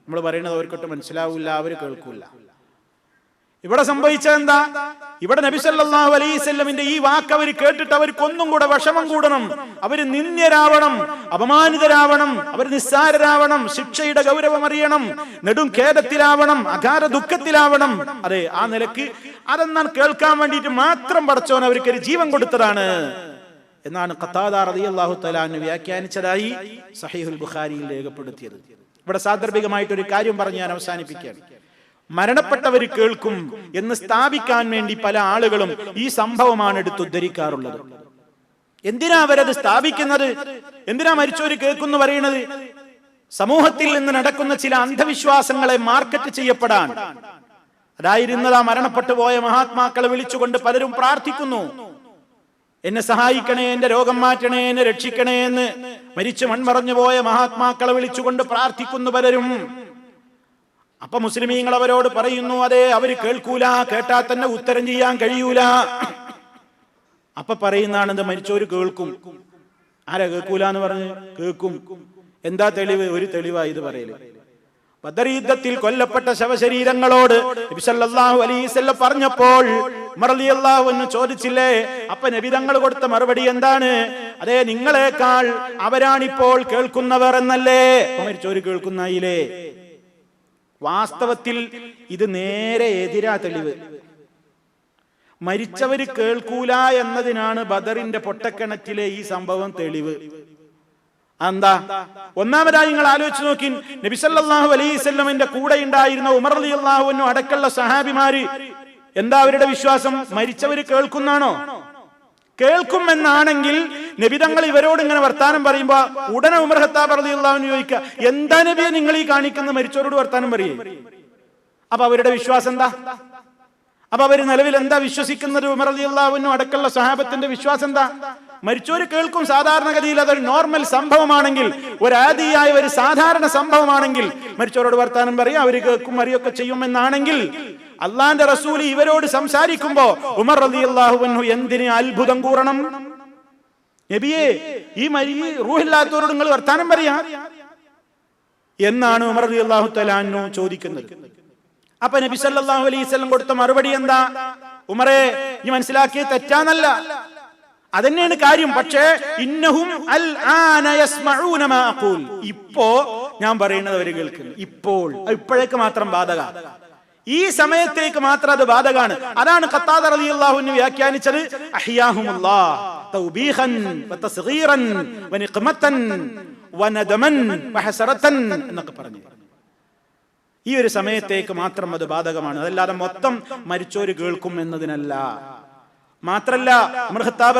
നമ്മൾ പറയുന്നത് അവർക്കൊട്ട് മനസ്സിലാവൂല, അവർ കേൾക്കൂല. ഇവിടെ സംഭവിച്ചത് എന്താ? ഇവിടെ നബി സല്ലല്ലാഹു അലൈഹി വസല്ലമിന്റെ ഈ വാക്ക് അവർ കേട്ടിട്ട് അവർക്ക് ഒന്നും കൂടെ വിഷമം കൂടണം. അവര് നിന്ദ്യരാവണം, അപമാനിതരാവണം, അവർ നിസ്സാരരാവണം, ശിക്ഷയുടെ ഗൗരവം അറിയണം, നെടും ഖേദത്തിലാവണം, അഗാധ ദുഃഖത്തിലാവണം. അതെ, ആ നിലക്ക് അതെന്നാണ് കേൾക്കാൻ വേണ്ടിയിട്ട് മാത്രം പടച്ചോൻ അവർക്ക് ഒരു ജീവൻ കൊടുത്തതാണ് എന്നാണ് ഖത്താദ റളിയല്ലാഹു തആല അൻഹു വ്യാഖ്യാനിച്ചതായി സഹീഹുൽ ബുഖാരിയിൽ രേഖപ്പെടുത്തിയത്. ഇവിടെ സാന്ദർഭികമായിട്ടൊരു കാര്യം പറഞ്ഞ് ഞാൻ അവസാനിപ്പിക്കുകയാണ്. മരണപ്പെട്ടവർ കേൾക്കും എന്ന് സ്ഥാപിക്കാൻ വേണ്ടി പല ആളുകളും ഈ സംഭവമാണ് എടുത്തുദ്ധരിക്കാറുള്ളത്. എന്തിനാ അവരത് സ്ഥാപിക്കുന്നത്? എന്തിനാ മരിച്ചവര് കേൾക്കുന്നു പറയുന്നത്? സമൂഹത്തിൽ നിന്ന് നടക്കുന്ന ചില അന്ധവിശ്വാസങ്ങളെ മാർക്കറ്റ് ചെയ്യപ്പെടാൻ. അതായിരുന്നതാ മരണപ്പെട്ടു പോയ മഹാത്മാക്കളെ വിളിച്ചുകൊണ്ട് പലരും പ്രാർത്ഥിക്കുന്നു, എന്നെ സഹായിക്കണേ, എന്റെ രോഗം മാറ്റണേ, എന്നെ രക്ഷിക്കണേ എന്ന് മരിച്ചു മൺമറഞ്ഞു പോയ മഹാത്മാക്കളെ വിളിച്ചുകൊണ്ട് പ്രാർത്ഥിക്കുന്നു പലരും. അപ്പൊ മുസ്ലിമീങ്ങൾ അവരോട് പറയുന്നു, അതെ അവര് കേൾക്കൂല, കേട്ടാ തന്നെ ഉത്തരം ചെയ്യാൻ കഴിയൂല. അപ്പൊ പറയുന്നതാണെന്ത്, മരിച്ചവര് കേൾക്കും. ആരാ കേൾക്കൂല എന്ന് പറഞ്ഞ്? കേൾക്കും. എന്താ തെളിവ്? ഒരു തെളിവാ ഇത് പറയല്. ബദർ യുദ്ധത്തിൽ കൊല്ലപ്പെട്ട ശവശരീരങ്ങളോട് നബി സല്ലല്ലാഹു അലൈഹി വസല്ലം പറഞ്ഞപ്പോൾ ഉമർ റളിയല്ലാഹു അൻഹു ചോദിച്ചില്ലേ? അപ്പൊ നബി തങ്ങൾ കൊടുത്ത മറുപടി എന്താണ്? അതെ, നിങ്ങളെക്കാൾ അവരാണിപ്പോൾ കേൾക്കുന്നവർ എന്നല്ലേ. മരിച്ചവര് കേൾക്കുന്നായില്ലേ? വാസ്തവത്തിൽ ഇത് നേരെ എതിരാ തെളിവ്. മരിച്ചവര് കേൾക്കൂല എന്നതിനാണ് ബദറിന്റെ പൊട്ടക്കിണറ്റിലെ ഈ സംഭവം തെളിവ്. എന്താ? ഒന്നാമതായി നിങ്ങൾ ആലോചിച്ച് നോക്കി, നബി സല്ലല്ലാഹു അലൈഹി വസല്ലമിന്റെ കൂടെ ഉണ്ടായിരുന്ന ഉമർ റളിയല്ലാഹു അൻഹു അടക്കമുള്ള സഹാബിമാര് എന്താ അവരുടെ വിശ്വാസം? മരിച്ചവര് കേൾക്കുന്നാണോ? കേൾക്കും എന്നാണെങ്കിൽ നബി തങ്ങൾ ഇവരോട് ഇങ്ങനെ വർത്താനം പറയുമ്പോ ഉടനെ ഉമർ ഖത്താബ് റളിയല്ലാഹു അൻഹു ചോദിക്കുക, എന്താ നബിയെ നിങ്ങൾ ഈ കാണിക്കുന്ന മരിച്ചവരോട് വർത്താനം പറയേ? അപ്പൊ അവരുടെ വിശ്വാസം എന്താ? അപ്പൊ അവര് നിലവിൽ എന്താ വിശ്വസിക്കുന്നത്? ഉമർ റളിയല്ലാഹു അൻഹു അടക്കമുള്ള സഹാബത്തിന്റെ വിശ്വാസം എന്താ? മരിച്ചവര് കേൾക്കും. സാധാരണഗതിയിൽ അതൊരു നോർമൽ സംഭവമാണെങ്കിൽ, ഒരു ആദിയായ ഒരു സാധാരണ സംഭവമാണെങ്കിൽ മരിച്ചവരോട് വർത്താനം പറയും, അവര് കേൾക്കും, അറിയൊക്കെ ചെയ്യുമെന്നാണെങ്കിൽ അള്ളാന്റെ റസൂൽ ഇവരോട് സംസാരിക്കുമ്പോ ഉമർ റളിയല്ലാഹു അൻഹു എന്തിന് അത്ഭുതം കൂറണം? നബിയെ, ഈ റൂഹില്ലാത്തവരോട് നിങ്ങൾ വർത്താനം പറയാ എന്നാണ് ഉമർ റളിയല്ലാഹു തആല അൻഹു ചോദിക്കുന്നത്. അപ്പൊ നബി സല്ലല്ലാഹു അലൈഹി വസല്ലം കൊടുത്ത മറുപടി എന്താ? ഉമറേ, നീ മനസ്സിലാക്കിയത് തെറ്റാന്നല്ല, അതന്നെയാണ് കാര്യം. പക്ഷേ ഇന്നഹും അൽ ആന യസ്മഊന മാ അഖൂൽ, ഇപ്പോ ഞാൻ പറയുന്നത് അവർ കേൾക്കുന്നു. ഇപ്പോൾ, ഇപ്പോഴേക്ക് മാത്രം ബാധക, ഈ സമയത്തേക്ക് മാത്രം അത് ബാധകാണ്. അതാണ് ഖത്താദ റളിയല്ലാഹു അൻഹു വ്യാഖ്യാനിച്ചത് അഹ്യാഹുമുല്ലാഹ് തൗബീഖൻ വതസ്ഗീറൻ വനിഖ്മതൻ വനദമൻ വഹസറതൻ എന്നൊക്കെ പറഞ്ഞു. ഈ ഒരു സമയത്തേക്ക് മാത്രം അത് ബാധകമാണ്, അതല്ലാതെ മൊത്തം മരിച്ചോര് കേൾക്കും എന്നതിനല്ല. മാത്രല്ല ഉമർ ഖത്താബ്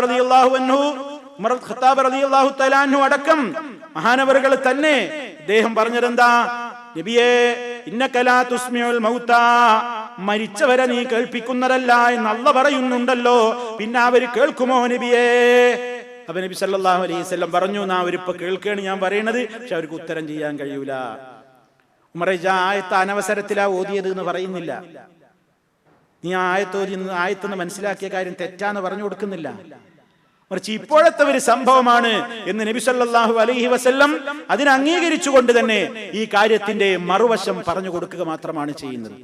റളിയല്ലാഹു തആല അൻഹു അടക്കം മഹാനവറുകൾ തന്നെ അദ്ദേഹം പറഞ്ഞതെന്താ? നബിയേ, ഇന്നക ലാ തുസ്മിഉൽ മൗതാ, മരിച്ചവരെ നീ കേൾപ്പിക്കുന്നതല്ല എന്ന് അല്ലാഹു പറയുന്നുണ്ടല്ലോ, പിന്നെ അവര് കേൾക്കുമോ നബിയേ? അപ്പൊ നബി സല്ലല്ലാഹു അലൈഹി വസല്ലം പറഞ്ഞു, അവരിപ്പോ കേൾക്കുകയാണ് ഞാൻ പറയുന്നത്, പക്ഷെ അവർക്ക് ഉത്തരം ചെയ്യാൻ കഴിയൂല. ഉമറേ, ആയത്ത് അനവസരത്തിലാ ഓതിയത് എന്ന് പറയുന്നില്ല. നീ ആയത്തെന്ന് മനസ്സിലാക്കിയ കാര്യം തെറ്റാന്ന് പറഞ്ഞു കൊടുക്കുന്നില്ല. മറിച്ച് ഇപ്പോഴത്തെ ഒരു സംഭവമാണ് എന്ന് നബി സല്ലല്ലാഹു അലൈഹി വസല്ലം അതിനെ അംഗീകരിച്ചുകൊണ്ട് തന്നെ ഈ കാര്യത്തിന്റെ മറുവശം പറഞ്ഞു കൊടുക്കുക മാത്രമാണ് ചെയ്യുന്നത്.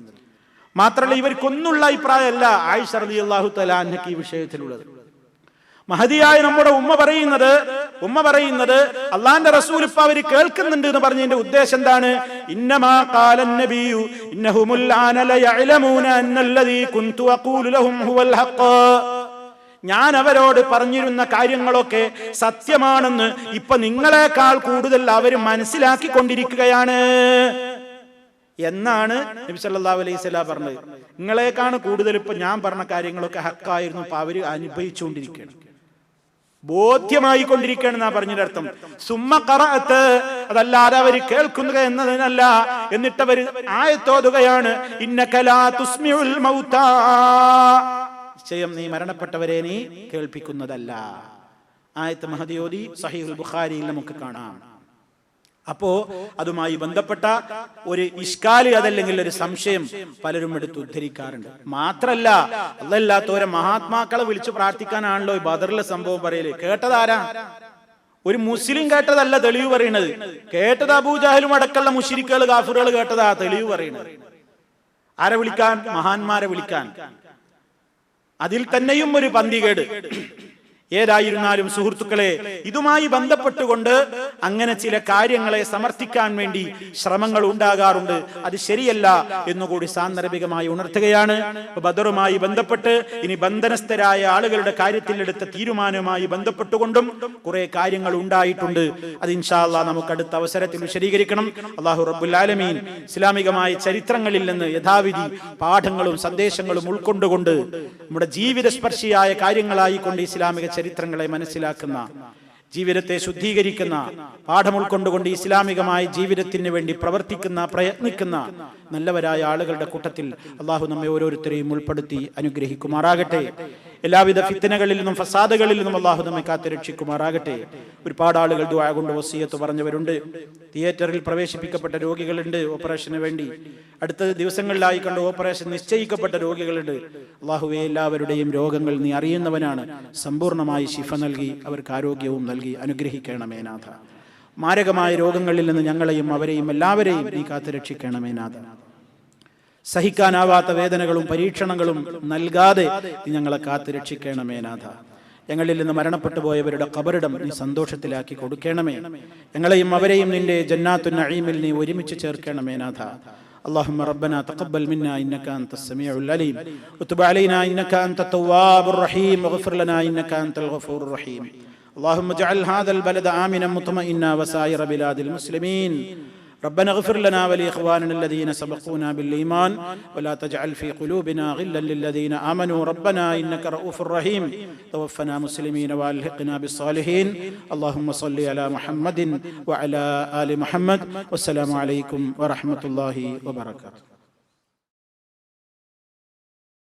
മാത്രമല്ല, ഇവർക്കൊന്നുള്ള അഭിപ്രായമല്ല ആയിഷ റളിയല്ലാഹു തആല അൻഹയ്ക്ക് ഈ വിഷയത്തിലുള്ളത്. മഹദിയായ നമ്മുടെ ഉമ്മ പറയുന്നത് അള്ളാന്റെ റസൂൽ ഇപ്പൊ അവര് കേൾക്കുന്നുണ്ട് എന്ന് പറഞ്ഞതിന്റെ ഉദ്ദേശം എന്താണ്? ഇന്നമാ ഖാലൻ നബിയു ഇന്നഹുമുൽ ആന ലയഅലമൂന അന്നല്ലദീ കുൻതു അഖൂലു ലഹും ഹുവൽ ഹഖ്, ഞാൻ അവരോട് പറഞ്ഞിരുന്ന കാര്യങ്ങളൊക്കെ സത്യമാണെന്ന് ഇപ്പൊ നിങ്ങളെക്കാൾ കൂടുതൽ അവർ മനസ്സിലാക്കിക്കൊണ്ടിരിക്കുകയാണ് എന്നാണ് നബി സല്ലല്ലാഹു അലൈഹി വസല്ലം പറഞ്ഞത്. നിങ്ങളെക്കാണ് കൂടുതൽ ഇപ്പൊ ഞാൻ പറഞ്ഞ കാര്യങ്ങളൊക്കെ ഹക്കായിരുന്നു, ഇപ്പൊ അവര് അനുഭവിച്ചുകൊണ്ടിരിക്കുകയാണ്, ബോധ്യമായി കൊണ്ടിരിക്കുകയാണെന്നാ പറഞ്ഞതിന്റെ അർത്ഥം. സുമ്മ ഖറഅത്ത്, അതല്ലാതെ അവര് കേൾക്കുക എന്നതിനല്ല. എന്നിട്ട് അവര് ആയത്തോതുകയാണ്, ഇന്നക ലാ തുസ്മിഉൽ മൗതാ, നിശ്ചയം നീ മരണപ്പെട്ടവരെ നീ കേൾപ്പിക്കുന്നതല്ല. ആയത്ത് മഹദിയോദി സഹീഹുൽ ബുഖാരിയിൽ നമുക്ക് കാണാം. അപ്പോ അതുമായി ബന്ധപ്പെട്ട ഒരു ഇഷ്കാല്, അതല്ലെങ്കിൽ ഒരു സംശയം പലരും എടുത്ത് ഉദ്ധരിക്കാറുണ്ട്. മാത്രല്ല, അതല്ലാത്തവരെ മഹാത്മാക്കളെ വിളിച്ചു പ്രാർത്ഥിക്കാനാണല്ലോ ഈ ബദറിലെ സംഭവം പറയല്. കേട്ടതാരാ? ഒരു മുസ്ലിം കേട്ടതല്ല തെളിവ് പറയുന്നത്. കേട്ടത് അബൂജഹലും അടക്കമുള്ള മുശ്രിക്കുകൾ, കാഫിറുകൾ കേട്ടതാ തെളിവ് പറയുന്നത്. ആരെ വിളിക്കാൻ? മഹാന്മാരെ വിളിക്കാൻ. അതിൽ തന്നെയും ഒരു പന്തികേട്. ഏതായിരുന്നാലും സുഹൃത്തുക്കളെ, ഇതുമായി ബന്ധപ്പെട്ടുകൊണ്ട് അങ്ങനെ ചില കാര്യങ്ങളെ സമർത്ഥിക്കാൻ വേണ്ടി ശ്രമങ്ങൾ ഉണ്ടാകാറുണ്ട്. അത് ശരിയല്ല എന്നുകൂടി സാന്ദർഭികമായി ഉണർത്തുകയാണ്. ബദറുമായി ബന്ധപ്പെട്ട് ഇനി ബന്ധനസ്ഥരായ ആളുകളുടെ കാര്യത്തിൽ എടുത്ത തീരുമാനവുമായി ബന്ധപ്പെട്ടുകൊണ്ടും കുറെ കാര്യങ്ങൾ ഉണ്ടായിട്ടുണ്ട്. അത് ഇൻഷാ അല്ലാഹ് നമുക്ക് അടുത്ത അവസരത്തിൽ വിശദീകരിക്കണം. അല്ലാഹു റബ്ബുൽ ആലമീൻ ഇസ്ലാമികമായ ചരിത്രങ്ങളിൽ നിന്ന് യഥാവിധി പാഠങ്ങളും സന്ദേശങ്ങളും ഉൾക്കൊണ്ടുകൊണ്ട് നമ്മുടെ ജീവിത സ്പർശിയായ കാര്യങ്ങളായിക്കൊണ്ട് ഇസ്ലാമിക ചരിത്രങ്ങളെ മനസ്സിലാക്കുന്ന, ജീവിതത്തെ ശുദ്ധീകരിക്കുന്ന, പാഠം ഉൾക്കൊണ്ടുകൊണ്ട് ഇസ്ലാമികമായ ജീവിതത്തിന് വേണ്ടി പ്രവർത്തിക്കുന്ന, പ്രയത്നിക്കുന്ന നല്ലവരായ ആളുകളുടെ കൂട്ടത്തിൽ അള്ളാഹു നമ്മെ ഓരോരുത്തരെയും ഉൾപ്പെടുത്തി അനുഗ്രഹിക്കുമാറാകട്ടെ. എല്ലാവിധ ഫിത്നകളിൽ നിന്നും ഫസാദുകളിൽ നിന്നും അള്ളാഹു നമ്മെ കാത്തുരക്ഷിക്കുമാറാകട്ടെ. ഒരുപാട് ആളുകൾ ദുആ കൊണ്ട് വസിയത്ത് പറഞ്ഞവരുണ്ട്. തിയേറ്ററിൽ പ്രവേശിപ്പിക്കപ്പെട്ട രോഗികളുണ്ട് ഓപ്പറേഷന് വേണ്ടി. അടുത്ത ദിവസങ്ങളിലായി കണ്ട് ഓപ്പറേഷൻ നിശ്ചയിക്കപ്പെട്ട രോഗികളുണ്ട്. അള്ളാഹുവേ, എല്ലാവരുടെയും രോഗങ്ങൾ നീ അറിയുന്നവനാണ്. സമ്പൂർണ്ണമായി ശിഫ നൽകി അവർക്ക് ആരോഗ്യവും നൽകി അനുഗ്രഹിക്കണമേ നാഥ. മാരകമായ രോഗങ്ങളിൽ നിന്ന് ഞങ്ങളെയും അവരെയും എല്ലാവരെയും നീ കാത്തുരക്ഷിക്കണമേ നാഥ. സഹിക്കാനാവാത്ത വേദനകളും പരീക്ഷണങ്ങളും നൽകാതെ നീ ഞങ്ങളെ കാത്തുരക്ഷിക്കണമേ നാഥ. ഞങ്ങളിൽ നിന്ന് മരണപ്പെട്ടു പോയവരുടെ ഖബറിടം നീ സന്തോഷത്തിലാക്കി കൊടുക്കണമേ. ഞങ്ങളെയും അവരെയും നിന്റെ ജന്നാത്തുൻ നഈമിൽ നീ ഒരുമിച്ച് ചേർക്കണമേ നാഥ. اللهم ربنا تقبل منا إنك أنت السميع العليم وتب علينا إنك أنت التواب الرحيم واغفر لنا إنك أنت الغفور الرحيم. اللهم اجعل هذا البلد آمنا مطمئنا وسائر بلاد المسلمين. ربنا اغفر لنا ولإخواننا الذين سبقونا بالإيمان ولا تجعل في قلوبنا غلا للذين آمنوا ربنا إنك رؤوف رحيم. توفنا مسلمين وألحقنا بالصالحين. اللهم صل على محمد وعلى آل محمد. والسلام عليكم ورحمة الله وبركاته.